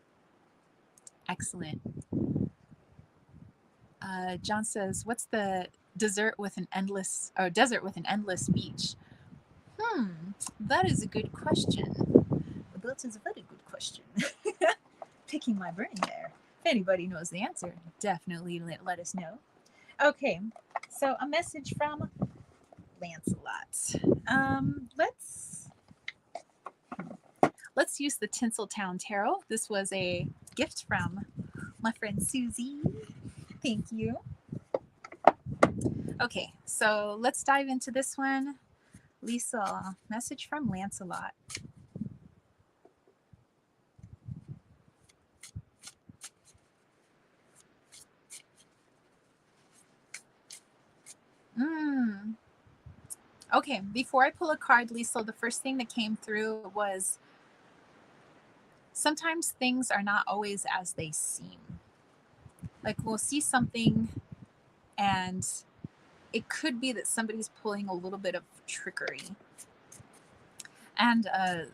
Excellent. John says, what's the desert with an endless beach? That is a good question. That is a very good question. Picking my brain there. If anybody knows the answer, definitely let us know. Okay, so a message from Lancelot. Let's use the Tinseltown Tarot. This was a gift from my friend Susie. Thank you. Okay, so let's dive into this one. Lisa, message from Lancelot. Okay, before I pull a card, Lisa, the first thing that came through was sometimes things are not always as they seem. Like we'll see something and it could be that somebody's pulling a little bit of trickery. And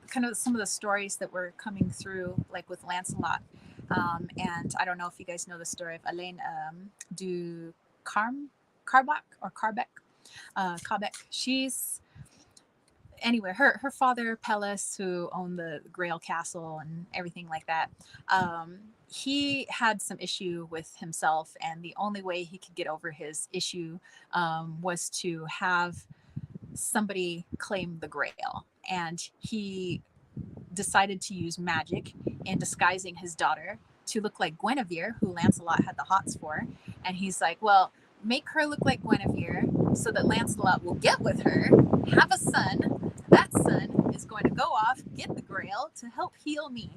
kind of some of the stories that were coming through, like with Lancelot. And I don't know if you guys know the story of Elaine du Carbec. She's anyway, her father Pellis, who owned the Grail Castle and everything like that, he had some issue with himself, and the only way he could get over his issue was to have somebody claim the Grail, and he decided to use magic in disguising his daughter to look like Guinevere, who Lancelot had the hots for. And he's like, well, make her look like Guinevere so that Lancelot will get with her, have a son. That son is going to go off, get the Grail to help heal me.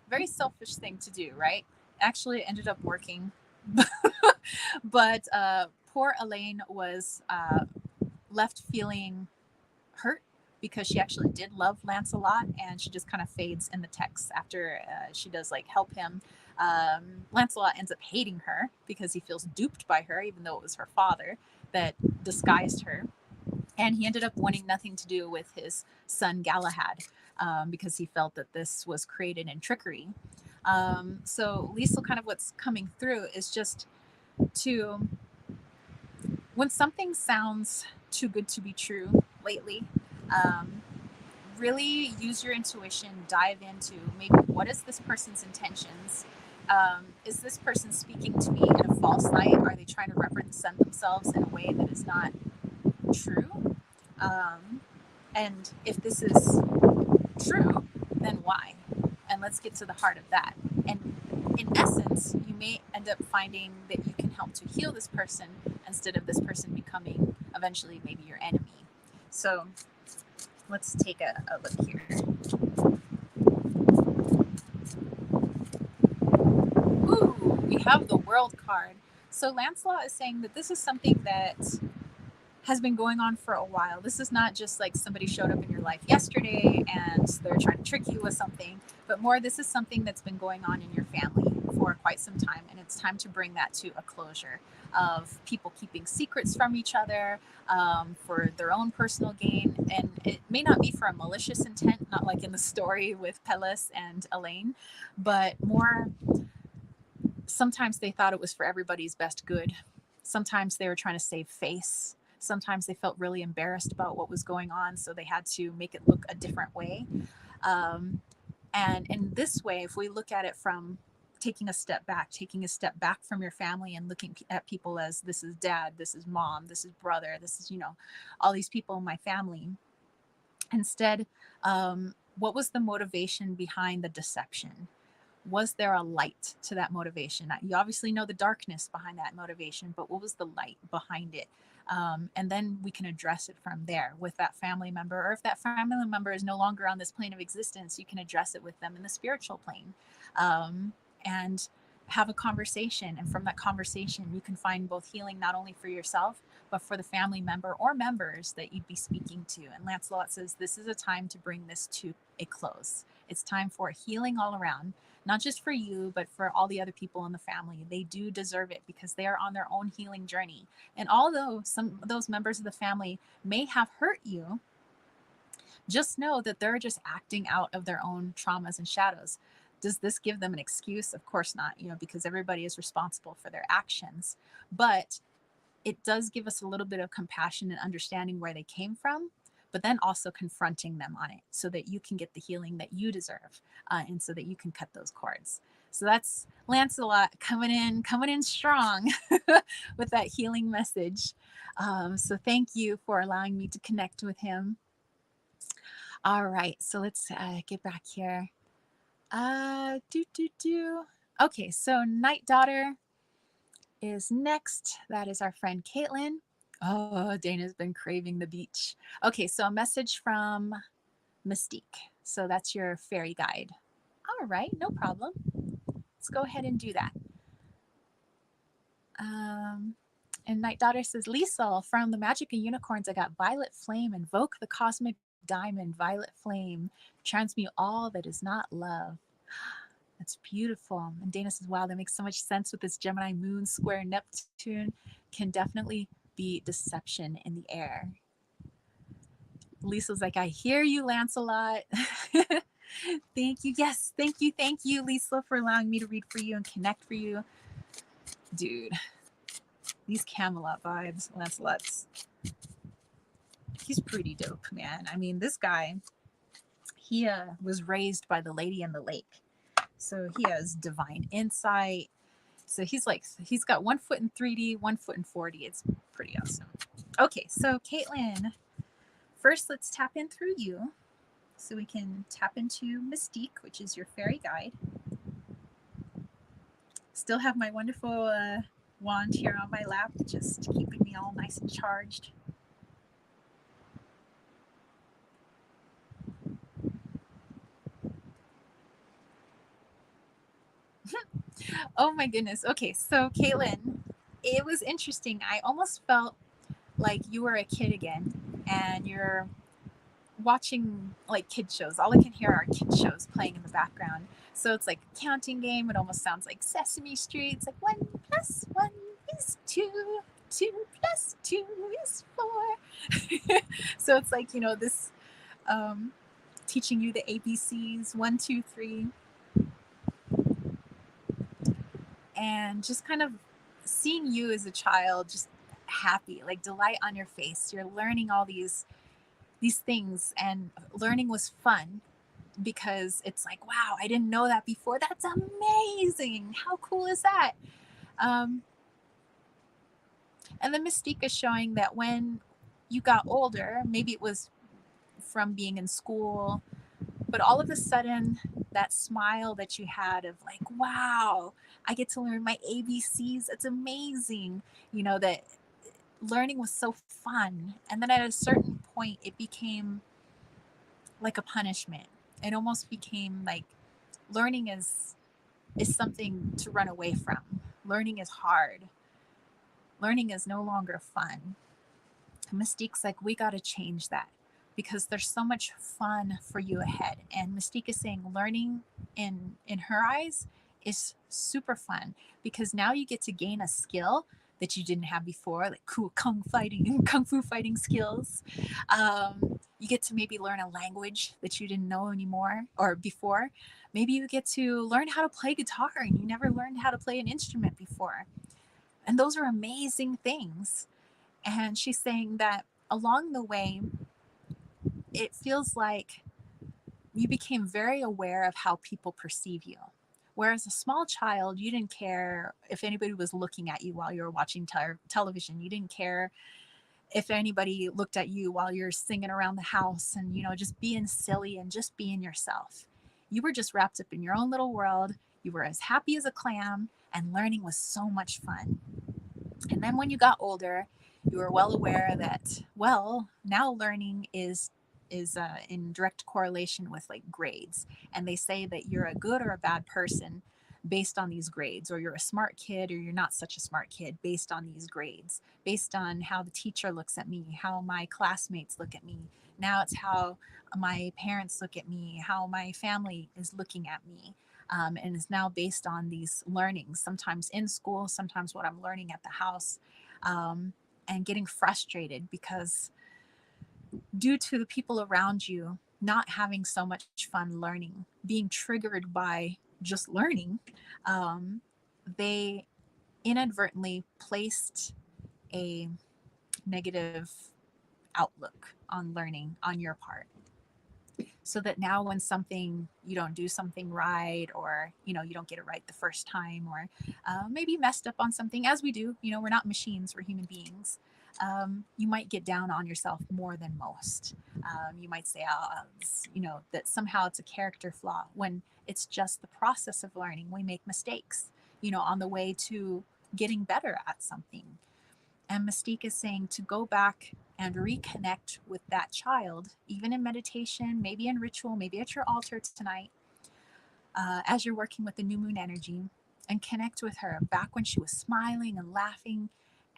Very selfish thing to do, right? Actually, it ended up working. But poor Elaine was left feeling hurt because she actually did love Lancelot, and she just kind of fades in the text after she does help him. Lancelot ends up hating her because he feels duped by her, even though it was her father that disguised her. And he ended up wanting nothing to do with his son Galahad because he felt that this was created in trickery. So Liesl, kind of what's coming through is just to, when something sounds too good to be true lately, really use your intuition, dive into maybe what is this person's intentions. Is this person speaking to me in a false light? Are they trying to represent themselves in a way that is not true? And if this is true, then why? And let's get to the heart of that. And in essence, you may end up finding that you can help to heal this person instead of this person becoming eventually maybe your enemy. So let's take a look here. Ooh, we have the World card. So Lancelot is saying that this is something that has been going on for a while. This is not just like somebody showed up in your life yesterday and they're trying to trick you with something, but more this is something that's been going on in your family for quite some time. And it's time to bring that to a closure of people keeping secrets from each other for their own personal gain. And it may not be for a malicious intent, not like in the story with Pellis and Elaine, but more sometimes they thought it was for everybody's best good. Sometimes they were trying to save face. Sometimes they felt really embarrassed about what was going on, so they had to make it look a different way. And in this way, if we look at it from taking a step back from your family and looking at people as this is dad, this is mom, this is brother, this is, all these people in my family. Instead, what was the motivation behind the deception? Was there a light to that motivation? You obviously know the darkness behind that motivation, but what was the light behind it? And then we can address it from there with that family member, or if that family member is no longer on this plane of existence, you can address it with them in the spiritual plane, and have a conversation. And from that conversation, you can find both healing not only for yourself, but for the family member or members that you'd be speaking to. And Lancelot says this is a time to bring this to a close. It's time for healing all around, not just for you, but for all the other people in the family. They do deserve it because they are on their own healing journey. And although some of those members of the family may have hurt you, just know that they're just acting out of their own traumas and shadows. Does this give them an excuse? Of course not, because everybody is responsible for their actions. But it does give us a little bit of compassion and understanding where they came from, but then also confronting them on it so that you can get the healing that you deserve, and so that you can cut those cords. So that's Lancelot coming in strong with that healing message. So thank you for allowing me to connect with him. All right, so let's get back here. Okay, so Night Daughter is next. That is our friend Caitlin. Oh, Dana's been craving the beach. Okay, so a message from Mystique. So that's your fairy guide. All right, no problem. Let's go ahead and do that. And Night Daughter says, Liesel, from the Magic of Unicorns, I got Violet Flame. Invoke the cosmic diamond, Violet Flame. Transmute all that is not love. That's beautiful. And Dana says, wow, that makes so much sense with this Gemini moon square Neptune. Can definitely be deception in the air. Lisa's like, I hear you, Lancelot. Thank you. Yes, thank you, Lisa, for allowing me to read for you and connect for you. Dude, these Camelot vibes, Lancelot's, he's pretty dope, man. I mean, this guy, he was raised by the Lady in the Lake. So he has divine insight. So he's got 1 foot in 3D, 1 foot in 4D. It's pretty awesome. Okay, so Caitlin, first let's tap in through you. So we can tap into Mystique, which is your fairy guide. Still have my wonderful wand here on my lap, just keeping me all nice and charged. Oh my goodness. Okay, so Caitlin, it was interesting. I almost felt like you were a kid again and you're watching like kid shows. All I can hear are kid shows playing in the background. So it's like a counting game. It almost sounds like Sesame Street. It's like 1 + 1 is 2, 2 + 2 is 4. So it's like, this teaching you the ABCs, 1, 2, 3. And just kind of seeing you as a child, just happy, like delight on your face. You're learning all these things, and learning was fun because it's like, wow, I didn't know that before. That's amazing. How cool is that? And the Mystique is showing that when you got older, maybe it was from being in school, but all of a sudden that smile that you had of like, wow, I get to learn my ABCs. It's amazing. That learning was so fun. And then at a certain point, it became like a punishment. It almost became like learning is something to run away from. Learning is hard. Learning is no longer fun. Mystique's like, we got to change that because there's so much fun for you ahead. And Mystique is saying learning in her eyes is super fun because now you get to gain a skill that you didn't have before, like cool kung fu fighting skills. You get to maybe learn a language that you didn't know anymore or before. Maybe you get to learn how to play guitar and you never learned how to play an instrument before. And those are amazing things. And she's saying that along the way, it feels like you became very aware of how people perceive you. Whereas a small child, you didn't care if anybody was looking at you while you were watching television. You didn't care if anybody looked at you while you're singing around the house and, just being silly and just being yourself. You were just wrapped up in your own little world. You were as happy as a clam, and learning was so much fun. And then when you got older, you were well aware that, well, now learning is in direct correlation with like grades, and they say that you're a good or a bad person based on these grades, or you're a smart kid or you're not such a smart kid based on these grades, based on how the teacher looks at me, how my classmates look at me. Now it's how my parents look at me, how my family is looking at me. And is now based on these learnings, sometimes in school, sometimes what I'm learning at the house, and getting frustrated because due to the people around you not having so much fun learning, being triggered by just learning, they inadvertently placed a negative outlook on learning on your part, so that now when something you don't do something right, or you don't get it right the first time, or maybe messed up on something, as we do, we're not machines, we're human beings. You might get down on yourself more than most. You might say, oh, that somehow it's a character flaw, when it's just the process of learning. We make mistakes on the way to getting better at something. And Mystique is saying to go back and reconnect with that child, even in meditation, maybe in ritual, maybe at your altar tonight, as you're working with the new moon energy, and connect with her back when she was smiling and laughing,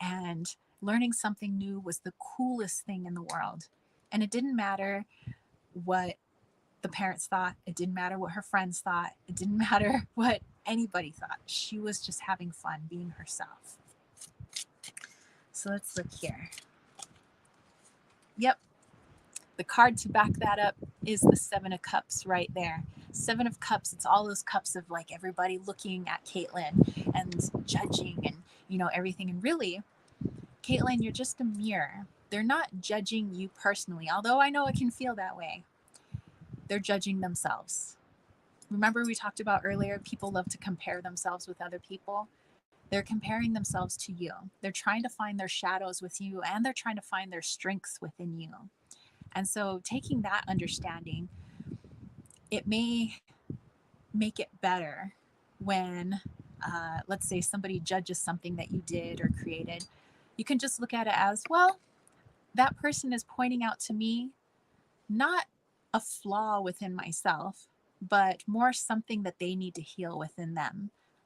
and learning something new was the coolest thing in the world. And it didn't matter what the parents thought, it didn't matter what her friends thought, it didn't matter what anybody thought. She was just having fun being herself. So let's look here. Yep, the card to back that up is the Seven of Cups right there. Seven of Cups, it's all those cups of like everybody looking at Caitlin and judging and, everything. And really, Caitlin, you're just a mirror. They're not judging you personally, although I know it can feel that way. They're judging themselves. Remember, we talked about earlier, people love to compare themselves with other people. They're comparing themselves to you. They're trying to find their shadows with you, and they're trying to find their strengths within you. And so, taking that understanding, it may make it better when, let's say, somebody judges something that you did or created. You can just look at it as, well, that person is pointing out to me not a flaw within myself, but more something that they need to heal within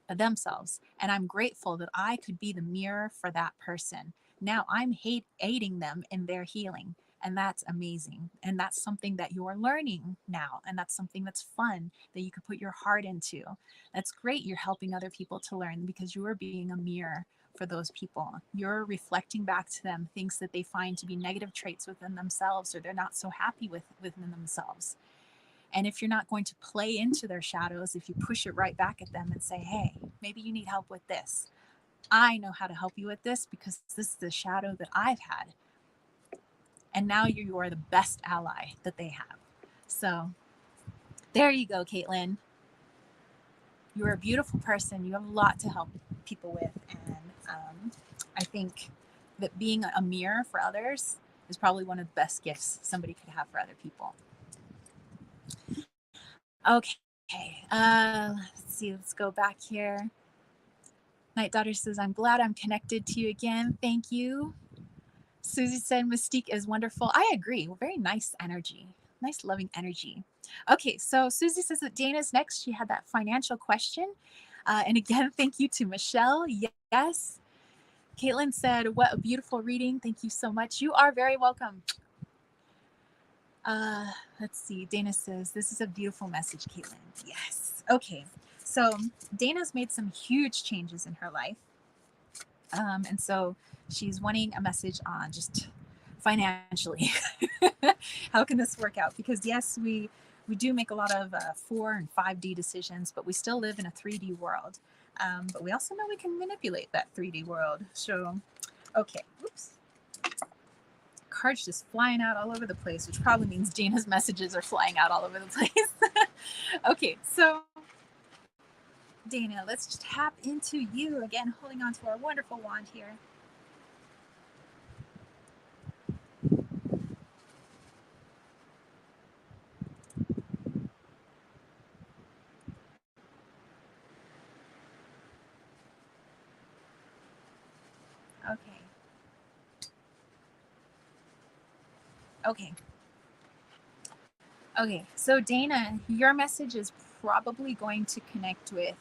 themselves. And I'm grateful that I could be the mirror for that person. Now I'm aiding them in their healing. And that's amazing. And that's something that you're learning now. And that's something that's fun that you can put your heart into. That's great. You're helping other people to learn because you are being a mirror for those people. You're reflecting back to them things that they find to be negative traits within themselves, or they're not so happy within themselves. And if you're not going to play into their shadows, if you push it right back at them and say, hey, maybe you need help with this. I know how to help you with this because this is the shadow that I've had. And now you are the best ally that they have. So there you go, Caitlin. You're a beautiful person. You have a lot to help people with. And I think that being a mirror for others is probably one of the best gifts somebody could have for other people. Okay, Okay, let's see, let's go back here. Night Daughter says, I'm glad I'm connected to you again. Thank you. Susie said, Mystique is wonderful. I agree. Very nice energy, nice, loving energy. Okay, so Susie says that Dana's next. She had that financial question. And again, thank you to Michelle. Yes. Caitlin said, what a beautiful reading. Thank you so much. You are very welcome. Let's see. Dana says, this is a beautiful message, Caitlin. Yes. Okay. So Dana's made some huge changes in her life. And so she's wanting a message on just financially. How can this work out? Because yes, we do make a lot of 4 and 5D decisions, but we still live in a 3D world. But we also know we can manipulate that 3D world. So, okay, oops. Cards just flying out all over the place, which probably means Dana's messages are flying out all over the place. Okay, so Dana, let's just tap into you again, holding on to our wonderful wand here. Okay. Okay. Okay. So Dana, your message is probably going to connect with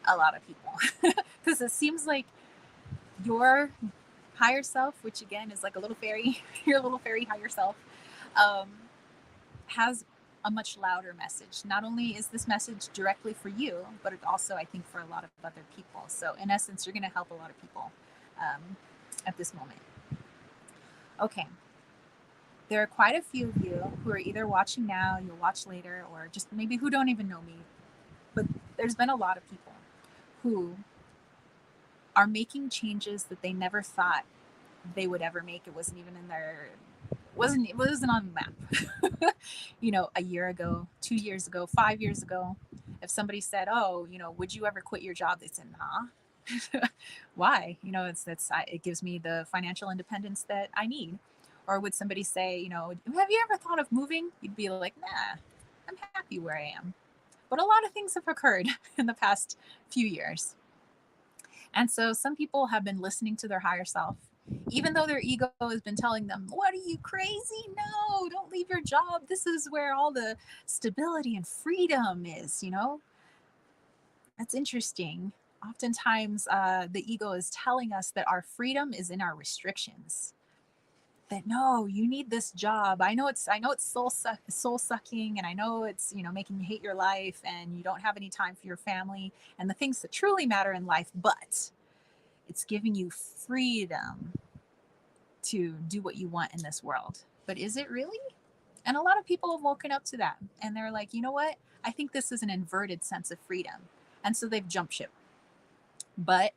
a lot of people because it seems like your higher self, which again is like a little fairy, your little fairy higher self, um, has a much louder message. Not only is this message directly for you, but it also, I think, for a lot of other people. So in essence, you're going to help a lot of people at this moment. Okay. There are quite a few of you who are either watching now, you'll watch later, or just maybe who don't even know me. But there's been a lot of people who are making changes that they never thought they would ever make. It wasn't even in their it wasn't on the map. You know, a year ago, 2 years ago, 5 years ago, if somebody said, "Oh, you know, would you ever quit your job?" They said, "Nah." Why? You know, it gives me the financial independence that I need. Or would somebody say, you know, have you ever thought of moving? You'd be like, nah, I'm happy where I am. But a lot of things have occurred in the past few years. And so some people have been listening to their higher self, even though their ego has been telling them, what are you, crazy? No, don't leave your job. This is where all the stability and freedom is, you know? That's interesting. Oftentimes, the ego is telling us that our freedom is in our restrictions. That no, you need this job. I know it's soul sucking, and I know it's making you hate your life, and you don't have any time for your family and the things that truly matter in life. But it's giving you freedom to do what you want in this world. But is it really? And a lot of people have woken up to that, and they're like, you know what? I think this is an inverted sense of freedom, and so they've jumped ship. But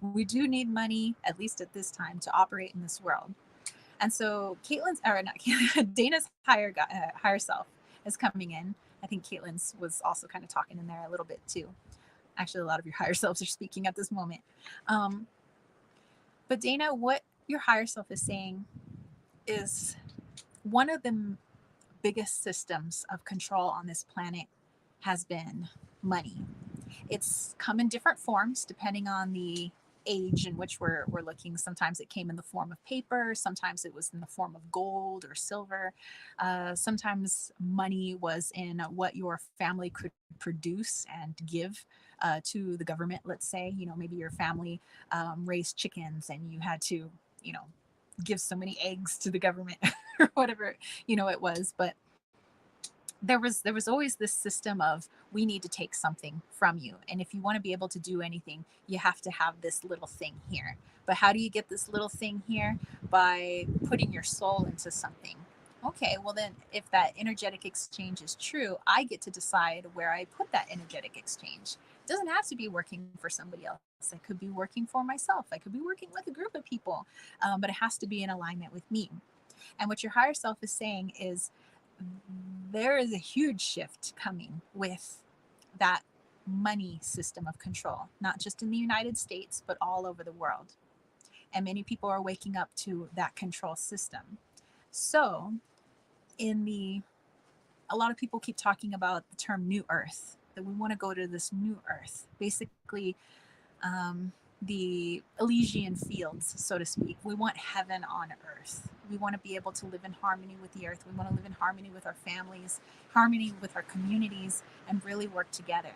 we do need money, at least at this time, to operate in this world. And so Caitlin's, or not Caitlin, Dana's higher self is coming in. I think Caitlin's was also kind of talking in there a little bit too. Actually, a lot of your higher selves are speaking at this moment. Um, but Dana, what your higher self is saying is one of the biggest systems of control on this planet has been money. It's come in different forms depending on the age in which we're looking. Sometimes it came in the form of paper, sometimes it was in the form of gold or silver, sometimes money was in what your family could produce and give to the government. Let's say, maybe your family raised chickens and you had to, you know, give so many eggs to the government or whatever it was. But there was always this system of, we need to take something from you, and if you want to be able to do anything, you have to have this little thing here. But how do you get this little thing here? By putting your soul into something. Okay, well then, if that energetic exchange is true, I get to decide where I put that energetic exchange. It doesn't have to be working for somebody else. I could be working for myself, I could be working with a group of people, but it has to be in alignment with me. And what your higher self is saying is, there is a huge shift coming with that money system of control, not just in the United States, but all over the world. And many people are waking up to that control system. So, in the a lot of people keep talking about the term new earth, that we want to go to this new earth, basically the Elysian fields, so to speak. We want heaven on earth. We want to be able to live in harmony with the earth. We want to live in harmony with our families, harmony with our communities, and really work together.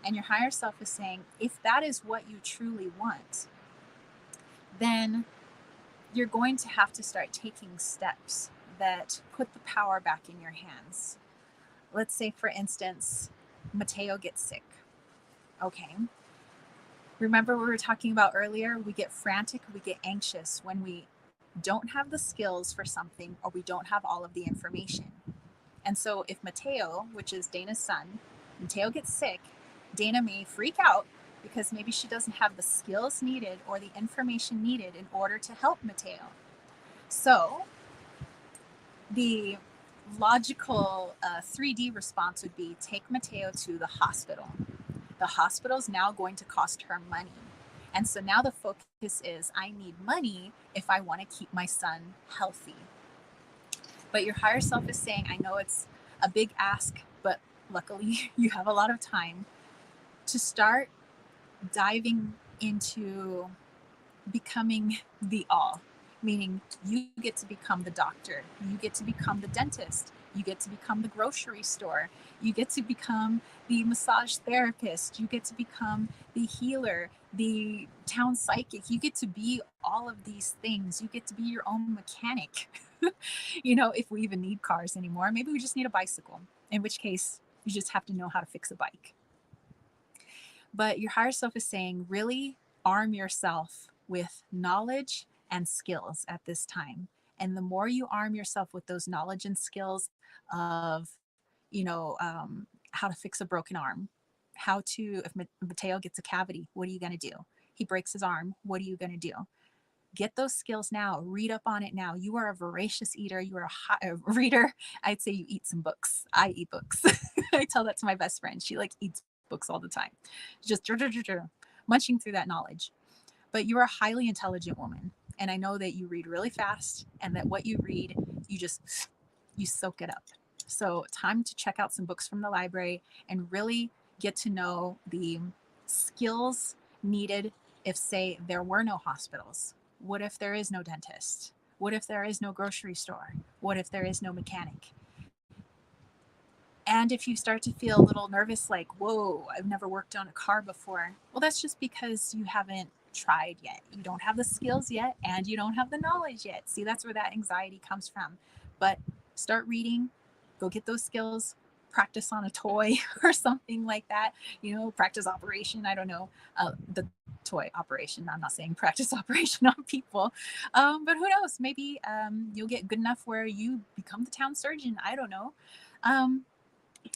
And your higher self is saying, if that is what you truly want, then you're going to have to start taking steps that put the power back in your hands. Let's say, for instance, Mateo gets sick. Okay. Remember what we were talking about earlier? We get frantic, we get anxious when we don't have the skills for something or we don't have all of the information. And so if Mateo, which is Dana's son, Mateo gets sick, Dana may freak out because maybe she doesn't have the skills needed or the information needed in order to help Mateo. So the logical 3D response would be take Mateo to the hospital. The hospital is now going to cost her money. And so now the focus is, I need money if I want to keep my son healthy. But your higher self is saying, I know it's a big ask, but luckily you have a lot of time to start diving into becoming the all, meaning you get to become the doctor, you get to become the dentist, you get to become the grocery store, you get to become the massage therapist, you get to become the healer, the town psychic, you get to be all of these things, you get to be your own mechanic. You know, if we even need cars anymore, maybe we just need a bicycle, in which case you just have to know how to fix a bike. But your higher self is saying, really arm yourself with knowledge and skills at this time. And the more you arm yourself with those knowledge and skills of, how to fix a broken arm, how to, if Mateo gets a cavity, what are you going to do? He breaks his arm, what are you going to do? Get those skills now. Read up on it now. You are a voracious eater. You are a reader. I'd say you eat some books. I eat books. I tell that to my best friend. She eats books all the time, just munching through that knowledge. But you're a highly intelligent woman. And I know that you read really fast and that what you read, you soak it up. So time to check out some books from the library and really get to know the skills needed if, say, there were no hospitals. What if there is no dentist? What if there is no grocery store? What if there is no mechanic? And if you start to feel a little nervous, like, whoa, I've never worked on a car before, well, that's just because you haven't tried yet. You don't have the skills yet, and you don't have the knowledge yet. See, that's where that anxiety comes from. But start reading, go get those skills, practice on a toy or something like that, practice operation. I don't know, the toy operation. I'm not saying practice operation on people, but who knows? Maybe you'll get good enough where you become the town surgeon. I don't know.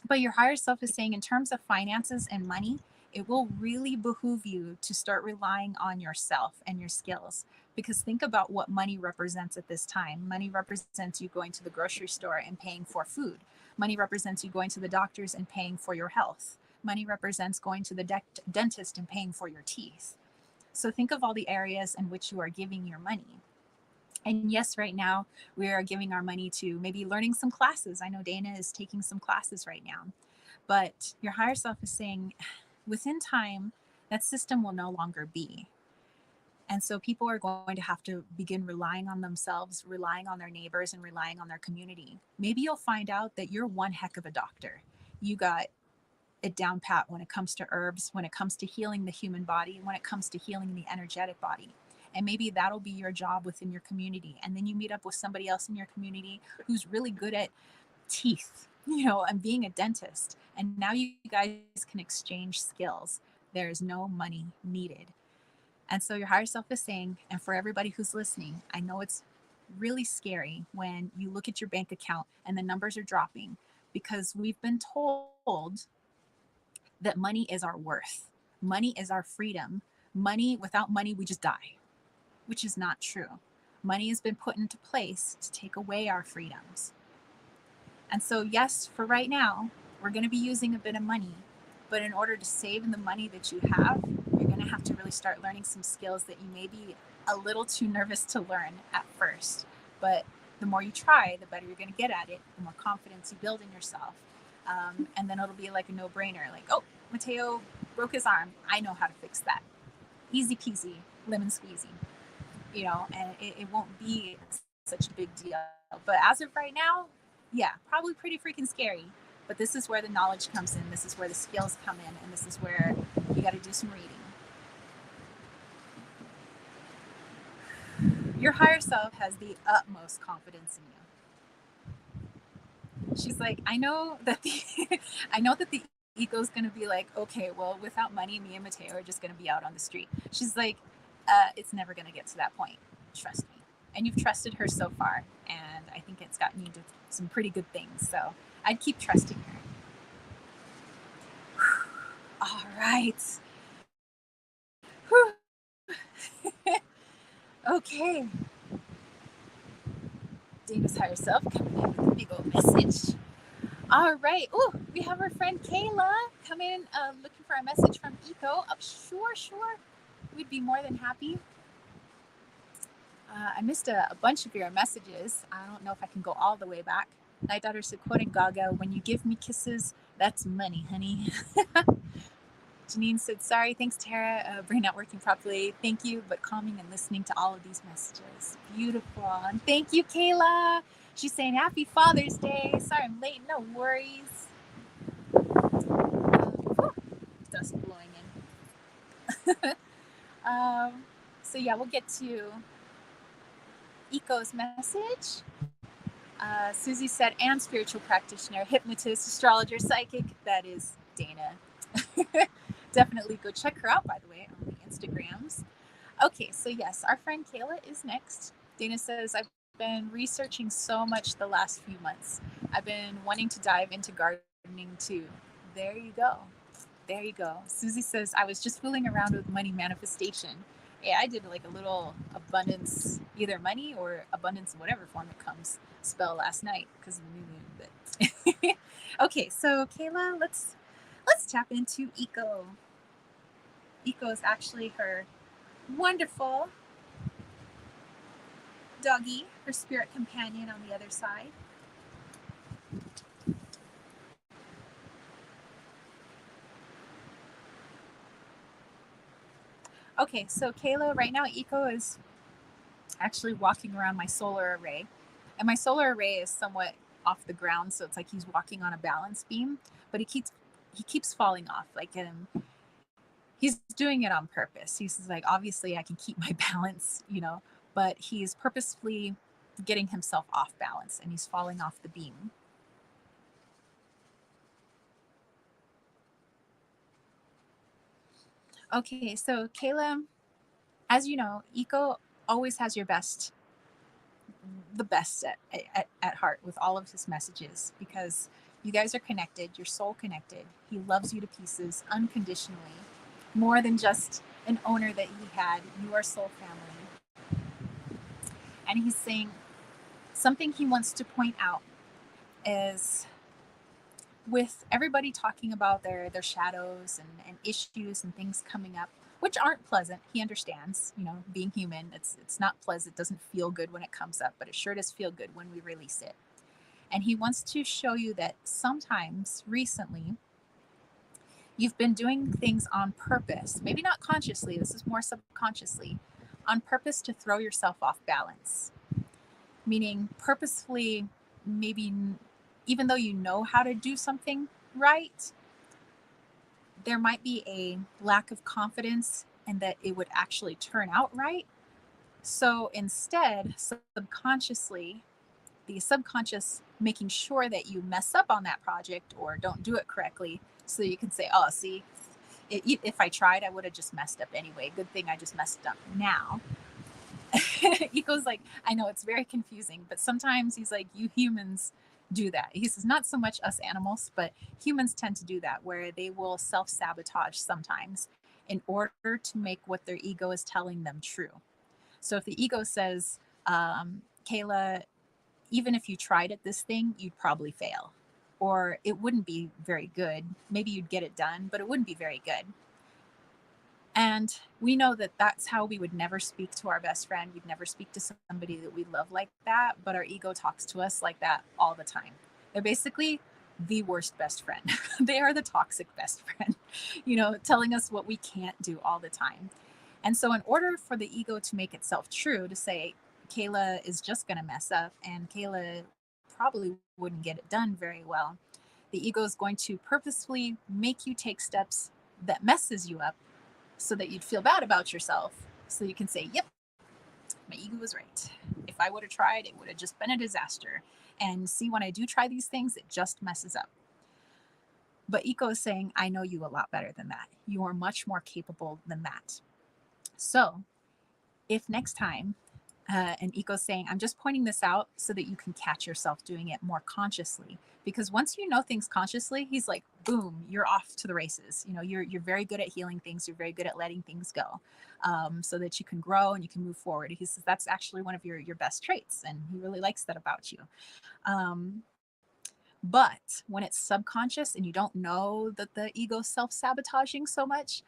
But your higher self is saying, in terms of finances and money, it will really behoove you to start relying on yourself and your skills. Because think about what money represents at this time. Money represents you going to the grocery store and paying for food. Money represents you going to the doctors and paying for your health. Money represents going to the dentist and paying for your teeth. So think of all the areas in which you are giving your money. And yes, right now we are giving our money to maybe learning some classes. I know Dana is taking some classes right now. But your higher self is saying, within time, that system will no longer be. And so people are going to have to begin relying on themselves, relying on their neighbors, and relying on their community. Maybe you'll find out that you're one heck of a doctor. You got it down pat when it comes to herbs, when it comes to healing the human body, when it comes to healing the energetic body. And maybe that'll be your job within your community. And then you meet up with somebody else in your community who's really good at teeth, and being a dentist. And now you guys can exchange skills. There is no money needed. And so your higher self is saying, and for everybody who's listening, I know it's really scary when you look at your bank account and the numbers are dropping, because we've been told that money is our worth. Money is our freedom. Without money, we just die, which is not true. Money has been put into place to take away our freedoms. And so, yes, for right now, we're going to be using a bit of money, but in order to save the money that you have, you're going to have to really start learning some skills that you may be a little too nervous to learn at first. But the more you try, the better you're going to get at it, the more confidence you build in yourself. And then it'll be like a no-brainer. Like, oh, Mateo broke his arm. I know how to fix that. Easy peasy, lemon squeezy, and it won't be such a big deal. But as of right now, yeah, probably pretty freaking scary. But this is where the knowledge comes in. This is where the skills come in. And this is where you got to do some reading. Your higher self has the utmost confidence in you. She's like, I know that the ego's going to be like, okay, well, without money, me and Mateo are just going to be out on the street. She's like, it's never going to get to that point. Trust me. And you've trusted her so far. And I think it's gotten you to some pretty good things. So I'd keep trusting her. All right. Okay. Dana's higher self coming in with a big old message. All right. Oh, we have our friend Kayla come in looking for a message from Eco. Oh, sure. We'd be more than happy. I missed a bunch of your messages. I don't know if I can go all the way back. Night Daughter said, quoting Gaga, when you give me kisses, that's money, honey. Janine said, sorry, thanks, Tara. Brain not working properly. Thank you, but calming and listening to all of these messages. Beautiful. And thank you, Kayla. She's saying, happy Father's Day. Sorry I'm late. No worries. Dust blowing in. So yeah, we'll get to Eco's message. Susie said, and spiritual practitioner, hypnotist, astrologer, psychic. That is Dana. Definitely go check her out, by the way, on the Instagrams. Okay, so yes, our friend Kayla is next. Dana says, I've been researching so much the last few months. I've been wanting to dive into gardening too. There you go. Susie says, I was just fooling around with money manifestation. Yeah, I did like a little abundance, either money or abundance in whatever form it comes, spell last night because of the new moon. But okay, so Kayla, let's tap into Eco. Eco is actually her wonderful doggy, her spirit companion on the other side. Okay, so Kayla, right now Eco is actually walking around my solar array. And my solar array is somewhat off the ground, so it's like he's walking on a balance beam, but he keeps falling off. Like he's doing it on purpose. He's like, obviously I can keep my balance, but he's purposefully getting himself off balance and he's falling off the beam. Okay, so Kayla, as you know, Eco always has the best at heart with all of his messages because you guys are connected, your soul connected. He loves you to pieces unconditionally, more than just an owner that he had. You are soul family. And he's saying something he wants to point out is with everybody talking about their shadows and issues and things coming up, which aren't pleasant. He understands, being human, it's not pleasant. It doesn't feel good when it comes up, but it sure does feel good when we release it. And he wants to show you that sometimes recently you've been doing things on purpose, maybe not consciously, this is more subconsciously, on purpose to throw yourself off balance. Meaning purposefully, maybe even though you know how to do something right, there might be a lack of confidence in that it would actually turn out right. So instead, subconsciously, the subconscious making sure that you mess up on that project or don't do it correctly so you can say, oh, see, if I tried, I would have just messed up anyway. Good thing I just messed up now. Eco's like, I know it's very confusing, but sometimes he's like, you humans do that. He says, not so much us animals, but humans tend to do that where they will self-sabotage sometimes in order to make what their ego is telling them true. So if the ego says, Kayla, even if you tried at this thing, you'd probably fail, or it wouldn't be very good. Maybe you'd get it done, but it wouldn't be very good. And we know that that's how we would never speak to our best friend. We'd never speak to somebody that we love like that. But our ego talks to us like that all the time. They're basically the worst best friend. They are the toxic best friend, telling us what we can't do all the time. And so, in order for the ego to make itself true, to say, Kayla is just going to mess up and Kayla probably wouldn't get it done very well, the ego is going to purposefully make you take steps that messes you up so that you'd feel bad about yourself. So you can say, yep, my ego was right. If I would have tried, it would have just been a disaster. And see, when I do try these things, it just messes up. But ego is saying, I know you a lot better than that. You are much more capable than that. So if next time and Eco's saying, I'm just pointing this out so that you can catch yourself doing it more consciously. Because once you know things consciously, he's like, boom, you're off to the races. You're very good at healing things. You're very good at letting things go, so that you can grow and you can move forward. He says that's actually one of your best traits, and he really likes that about you. Um, but when it's subconscious and you don't know that the ego's self-sabotaging so much,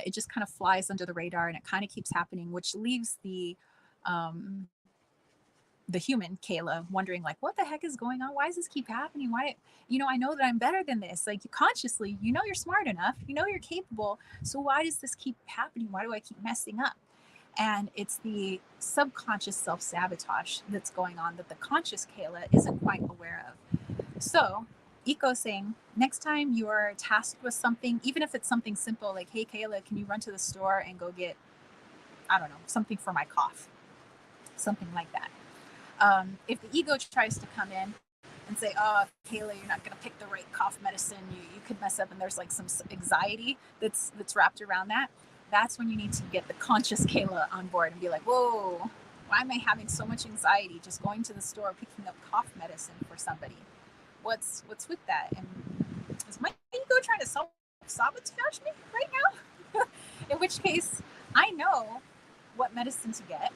it just kind of flies under the radar and it kind of keeps happening, which leaves um, the human Kayla wondering, like, what the heck is going on? Why does this keep happening? Why, I know that I'm better than this. Like, consciously, you're smart enough, you're capable. So why does this keep happening? Why do I keep messing up? And it's the subconscious self-sabotage that's going on that the conscious Kayla isn't quite aware of. So Eco's saying, next time you're tasked with something, even if it's something simple like, hey, Kayla, can you run to the store and go get, I don't know, something for my cough? Something like that. If the ego tries to come in and say, oh, Kayla, you're not going to pick the right cough medicine, you could mess up, and there's like some anxiety that's wrapped around that, that's when you need to get the conscious Kayla on board and be like, whoa, why am I having so much anxiety just going to the store picking up cough medicine for somebody? What's with that? And is my ego trying to sabotage me right now? In which case, I know what medicine to get,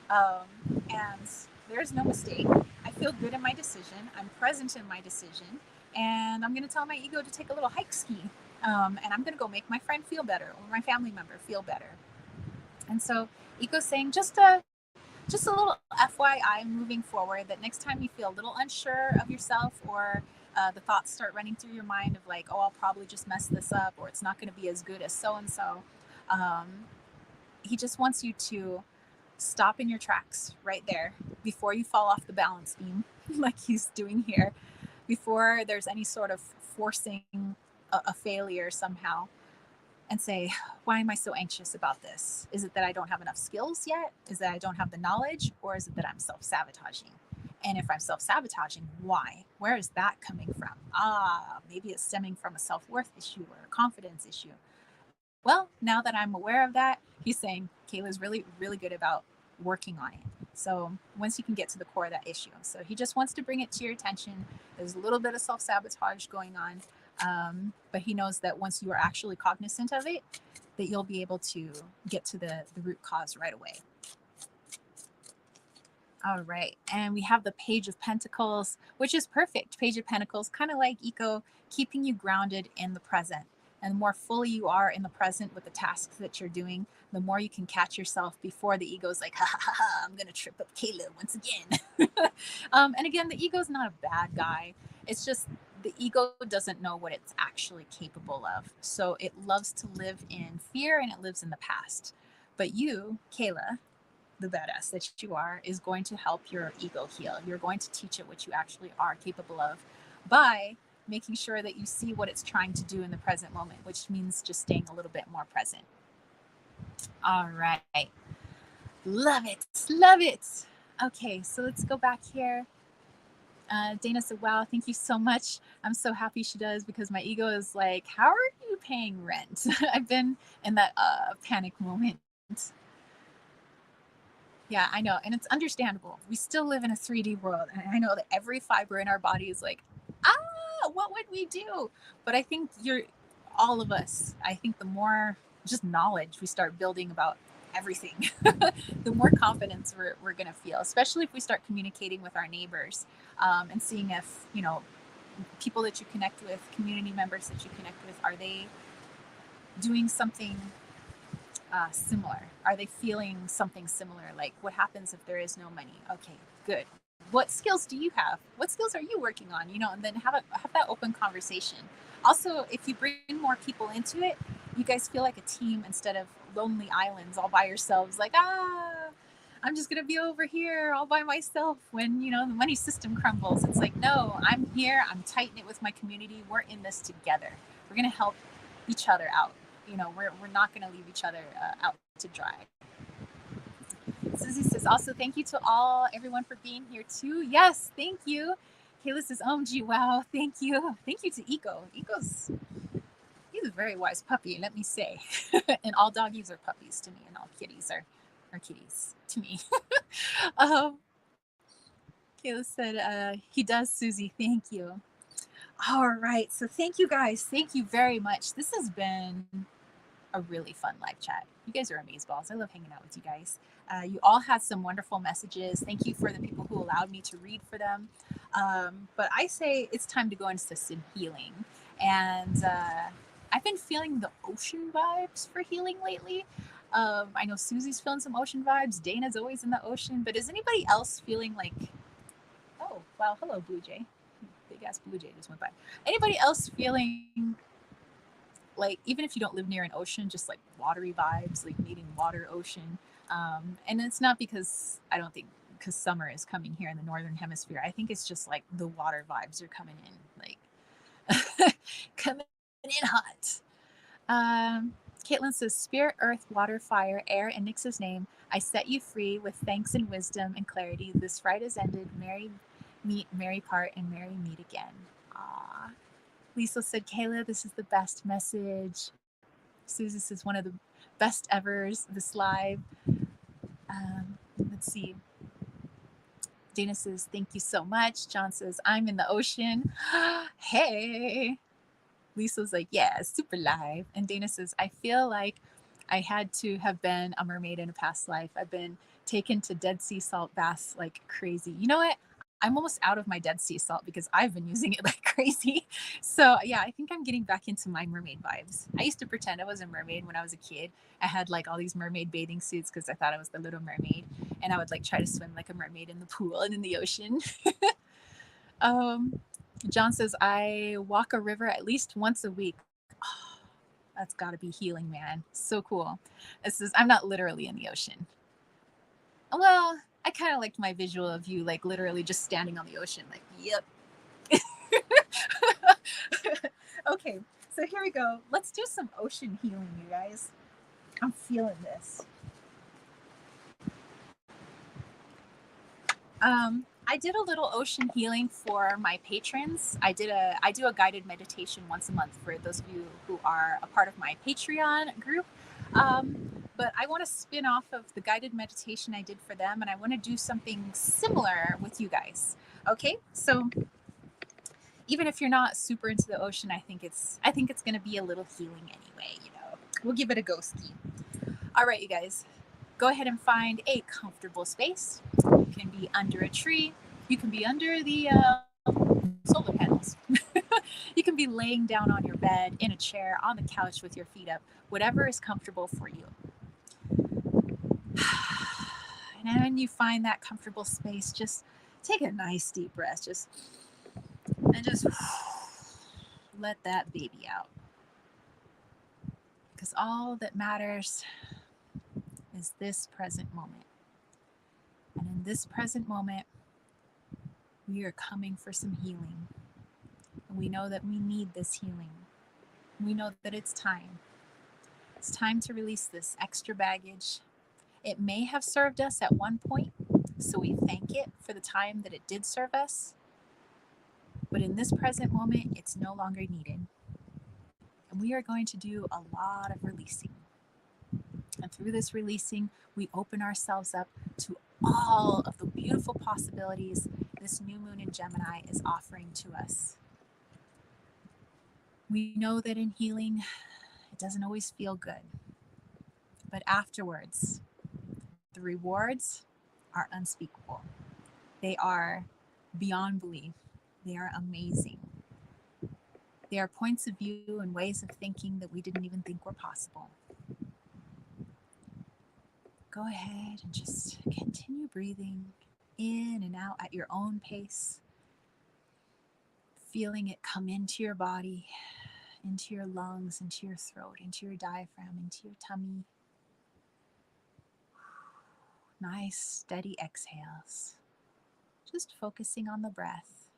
and there's no mistake. I feel good in my decision. I'm present in my decision, and I'm going to tell my ego to take a little hike ski, and I'm going to go make my friend feel better or my family member feel better. And so, ego's saying, just a little FYI moving forward, that next time you feel a little unsure of yourself, or the thoughts start running through your mind of like, oh, I'll probably just mess this up, or it's not going to be as good as so and so. He just wants you to stop in your tracks right there before you fall off the balance beam, like he's doing here, before there's any sort of forcing a failure somehow, and say, why am I so anxious about this? Is it that I don't have enough skills yet? Is it that I don't have the knowledge? Or is it that I'm self-sabotaging? And if I'm self-sabotaging, why? Where is that coming from? Maybe it's stemming from a self-worth issue or a confidence issue. Well, now that I'm aware of that, he's saying Kayla's really, really good about working on it. So once you can get to the core of that issue. So he just wants to bring it to your attention. There's a little bit of self-sabotage going on. But he knows that once you are actually cognizant of it, that you'll be able to get to the root cause right away. All right. And we have the Page of Pentacles, which is perfect. Page of Pentacles, kind of like Eco, keeping you grounded in the present. And the more fully you are in the present with the tasks that you're doing, the more you can catch yourself before the ego's like, ha ha ha, ha, I'm going to trip up Kayla once again. And again, the ego's not a bad guy. It's just the ego doesn't know what it's actually capable of. So it loves to live in fear and it lives in the past. But you, Kayla, the badass that you are, is going to help your ego heal. You're going to teach it what you actually are capable of by making sure that you see what it's trying to do in the present moment, which means just staying a little bit more present. All right. Love it. Love it. Okay, so let's go back here. Dana said, wow, thank you so much. I'm so happy she does, because my ego is like, how are you paying rent? I've been in that panic moment. Yeah, I know. And it's understandable. We still live in a 3D world. And I know that every fiber in our body is like, what would we do? But I think all of us, I think the more just knowledge we start building about everything, the more confidence we're going to feel, especially if we start communicating with our neighbors, and seeing if, people that you connect with, community members that you connect with, are they doing something similar? Are they feeling something similar? Like, what happens if there is no money? Okay, good. What skills do you have? What skills are you working on? And then have that open conversation. Also, if you bring more people into it, you guys feel like a team instead of lonely islands all by yourselves. Like, I'm just gonna be over here all by myself when the money system crumbles. It's like, no, I'm here. I'm tight knit with my community. We're in this together. We're gonna help each other out. We're not gonna leave each other out to dry. Susie says, also thank you to everyone for being here too. Yes, thank you. Kayla says, OMG, wow, thank you. Thank you to Eco. He's a very wise puppy, let me say. And all doggies are puppies to me, and all kitties are kitties to me. um, Kayla said, he does, Susie, thank you. All right, so thank you guys. Thank you very much. This has been a really fun live chat. You guys are amazeballs. I love hanging out with you guys. You all had some wonderful messages. Thank you for the people who allowed me to read for them. But I say it's time to go into some healing. And I've been feeling the ocean vibes for healing lately. I know Susie's feeling some ocean vibes. Dana's always in the ocean. But is anybody else feeling like, oh, wow, hello, Blue Jay. Big ass Blue Jay just went by. Anybody else feeling like, even if you don't live near an ocean, just like watery vibes, like needing water, ocean? And it's not because summer is coming here in the northern hemisphere. I think it's just like the water vibes are coming in, like coming in hot. Caitlin says, Spirit, Earth, Water, Fire, Air, in Nix's name, I set you free with thanks and wisdom and clarity. This rite is ended. Merry meet, merry part, and merry meet again. Aww. Lisa said, Kayla, this is the best message. Susie says, one of the best evers, this live. Let's see. Dana says, thank you so much. John says, I'm in the ocean. Hey. Lisa's like, yeah, super live. And Dana says, I feel like I had to have been a mermaid in a past life. I've been taken to Dead Sea salt baths like crazy. You know what? I'm almost out of my Dead Sea salt because I've been using it like crazy. So yeah, I think I'm getting back into my mermaid vibes. I used to pretend I was a mermaid when I was a kid. I had like all these mermaid bathing suits because I thought I was the Little Mermaid, and I would like try to swim like a mermaid in the pool and in the ocean. John says, I walk a river at least once a week. Oh, that's got to be healing, man. So cool. It says, I'm not literally in the ocean. Well, I kind of liked my visual of you, like literally just standing on the ocean, like, yep. Okay, so here we go. Let's do some ocean healing, you guys. I'm feeling this. I did a little ocean healing for my patrons. I do a guided meditation once a month for those of you who are a part of my Patreon group. But I want to spin off of the guided meditation I did for them, and I want to do something similar with you guys. Okay, so even if you're not super into the ocean, I think it's going to be a little healing anyway. We'll give it a go ski. All right, you guys, go ahead and find a comfortable space. You can be under a tree. You can be under the solar panels. You can be laying down on your bed, in a chair, on the couch with your feet up, whatever is comfortable for you. And when you find that comfortable space, just take a nice deep breath. Just let that baby out. Because all that matters is this present moment. And in this present moment, we are coming for some healing. And we know that we need this healing. We know that it's time. It's time to release this extra baggage. It may have served us at one point, so we thank it for the time that it did serve us. But in this present moment, it's no longer needed. And we are going to do a lot of releasing. And through this releasing, we open ourselves up to all of the beautiful possibilities this new moon in Gemini is offering to us. We know that in healing, it doesn't always feel good. But afterwards, the rewards are unspeakable. They are beyond belief. They are amazing. They are points of view and ways of thinking that we didn't even think were possible. go ahead and just continue breathing in and out at your own pace, feeling it come into your body, into your lungs, into your throat, into your diaphragm, into your tummy. Nice, steady exhales. Just focusing on the breath.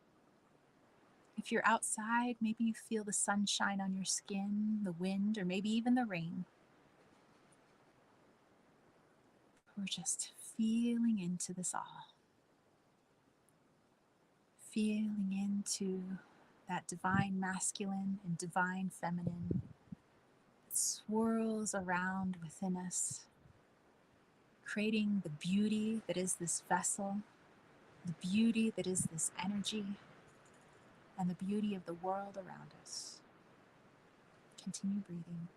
If you're outside, maybe you feel the sunshine on your skin, the wind, or maybe even the rain. We're just feeling into this all. Feeling into that divine masculine and divine feminine that swirls around within us, creating the beauty that is this vessel, the beauty that is this energy, and the beauty of the world around us. Continue breathing.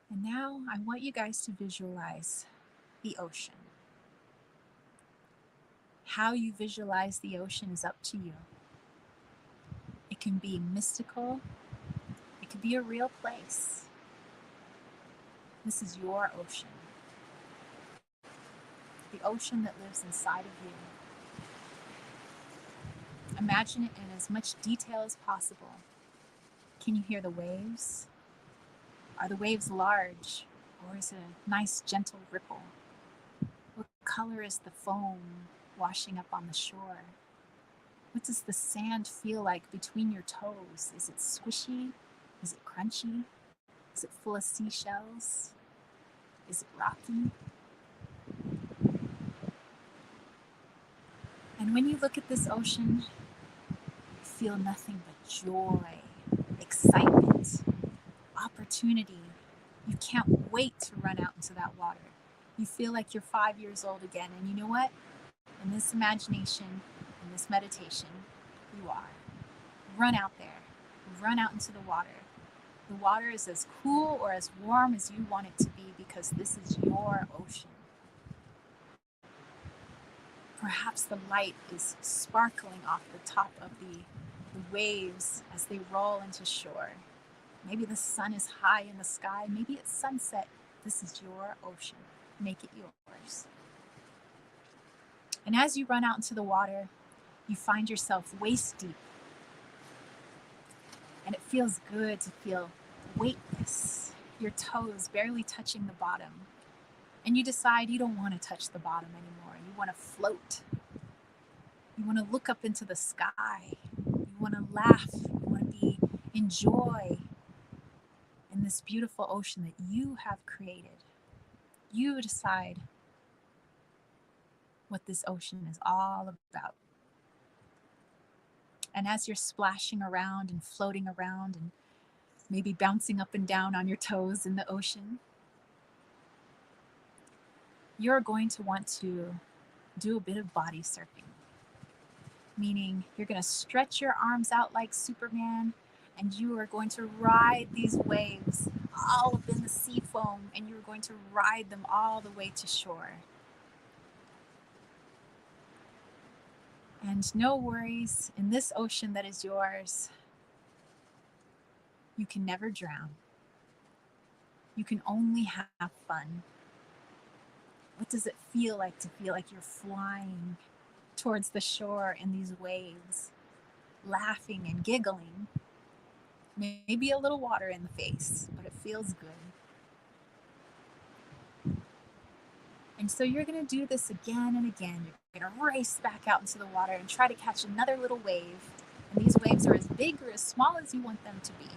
And now I want you guys to visualize the ocean. How you visualize the ocean is up to you. It can be mystical. It could be a real place. This is your ocean. The ocean that lives inside of you. Imagine it in as much detail as possible. Can you hear the waves? Are the waves large, or is it a nice gentle ripple? What color is the foam washing up on the shore? What does the sand feel like between your toes? Is it squishy? Is it crunchy? Is it full of seashells? Is it rocky? And when you look at this ocean, you feel nothing but joy, excitement, opportunity. You can't wait to run out into that water. You feel like you're 5 years old again. And you know what? In this imagination, in this meditation, you are. Run out there. Run out into the water. The water is as cool or as warm as you want it to be because this is your ocean. Perhaps the light is sparkling off the top of the waves as they roll into shore. Maybe the sun is high in the sky. Maybe it's sunset. This is your ocean. Make it yours. And as you run out into the water, you find yourself waist deep. And it feels good to feel weightless, your toes barely touching the bottom. And you decide you don't want to touch the bottom anymore. You want to float. You want to look up into the sky. You want to laugh. You want to enjoy in this beautiful ocean that you have created. You decide what this ocean is all about. And as you're splashing around and floating around and maybe bouncing up and down on your toes in the ocean, you're going to want to do a bit of body surfing, meaning you're going to stretch your arms out like Superman, and you are going to ride these waves all up in the sea foam, and you're going to ride them all the way to shore. And no worries, in this ocean that is yours, you can never drown. You can only have fun. What does it feel like to feel like you're flying towards the shore in these waves, laughing and giggling? Maybe a little water in the face, but it feels good. And so you're going to do this again and again. You're going to race back out into the water and try to catch another little wave. And these waves are as big or as small as you want them to be.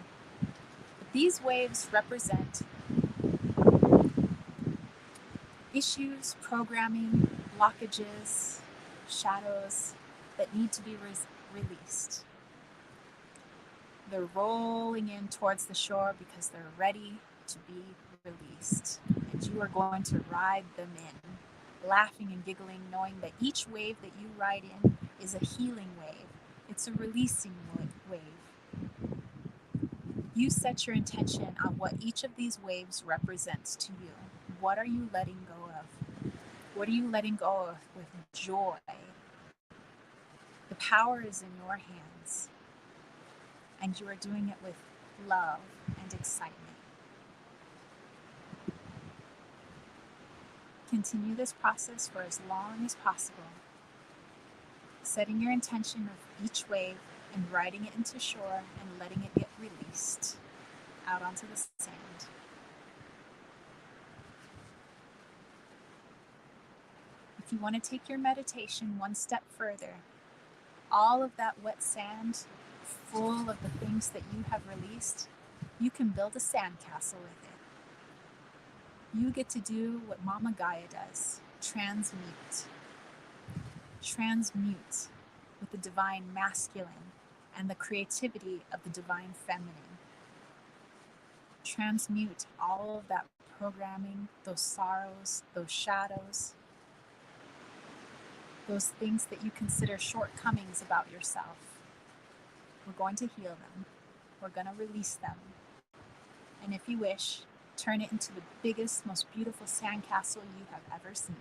But these waves represent issues, programming, blockages, shadows that need to be released. They're rolling in towards the shore because they're ready to be released. And you are going to ride them in, laughing and giggling, knowing that each wave that you ride in is a healing wave. It's a releasing wave. You set your intention on what each of these waves represents to you. What are you letting go of? What are you letting go of with joy? The power is in your hands, and you are doing it with love and excitement. Continue this process for as long as possible, setting your intention of each wave and riding it into shore and letting it get released out onto the sand. If you want to take your meditation one step further, all of that wet sand full of the things that you have released, you can build a sandcastle with it. You get to do what Mama Gaia does, transmute. Transmute with the divine masculine and the creativity of the divine feminine. Transmute all of that programming, those sorrows, those shadows, those things that you consider shortcomings about yourself. We're going to heal them. We're going to release them. And if you wish, turn it into the biggest, most beautiful sandcastle you have ever seen.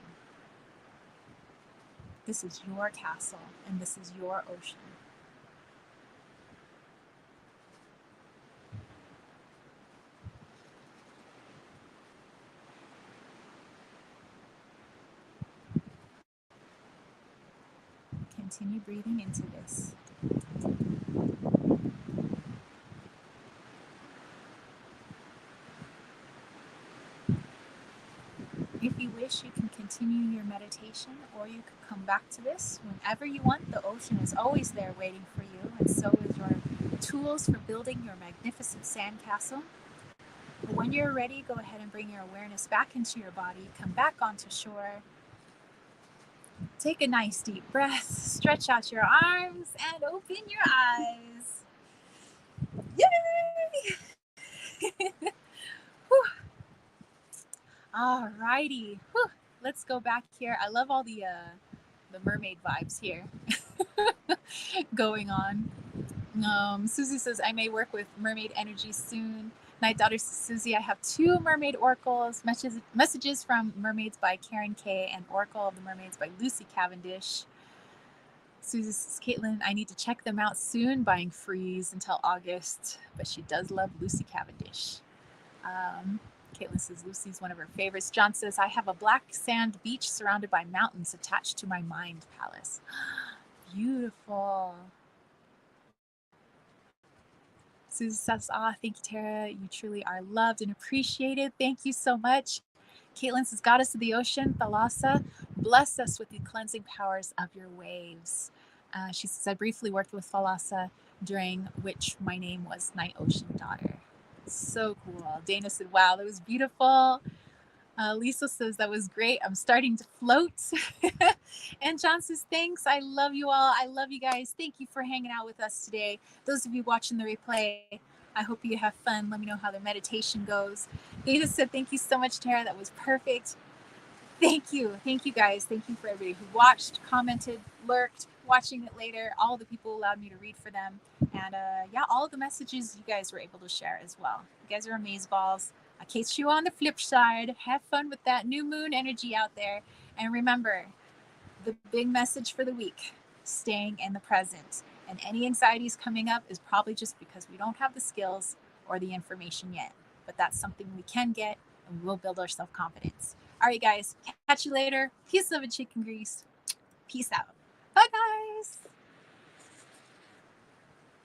This is your castle, and this is your ocean. Continue breathing into this. If you wish, you can continue your meditation, or you could come back to this whenever you want. The ocean is always there waiting for you, and so is your tools for building your magnificent sandcastle. But when you're ready, go ahead and bring your awareness back into your body. Come back onto shore. Take a nice deep breath. Stretch out your arms and open your eyes. Yay! All righty. Let's go back here. I love all the mermaid vibes here going on. Susie says, I may work with mermaid energy soon. Night Daughter Susie, I have 2 mermaid oracles, messages from Mermaids by Karen Kay and Oracle of the Mermaids by Lucy Cavendish. Susie says, Caitlin, I need to check them out soon, buying freeze until August, but she does love Lucy Cavendish. Caitlin says Lucy's one of her favorites. John says, I have a black sand beach surrounded by mountains attached to my mind palace. Beautiful. Susie says, thank you, Tara. You truly are loved and appreciated. Thank you so much. Caitlin says, Goddess of the Ocean, Thalassa, bless us with the cleansing powers of your waves. She says, I briefly worked with Thalassa, during which my name was Night Ocean Daughter. So cool. Dana said, wow, that was beautiful. Lisa says, that was great. I'm starting to float. And John says, thanks. I love you all. I love you guys. Thank you for hanging out with us today. Those of you watching the replay, I hope you have fun. Let me know how the meditation goes. Dana said, thank you so much, Tara. That was perfect. Thank you. Thank you, guys. Thank you for everybody who watched, commented, lurked, watching it later. All the people allowed me to read for them. And yeah, all of the messages you guys were able to share as well. You guys are amazeballs. I'll catch you on the flip side. Have fun with that new moon energy out there. And remember, the big message for the week, staying in the present. And any anxieties coming up is probably just because we don't have the skills or the information yet. But that's something we can get, and we'll build our self-confidence. All right, guys. Catch you later. Peace, love, and chicken grease. Peace out. Bye, guys.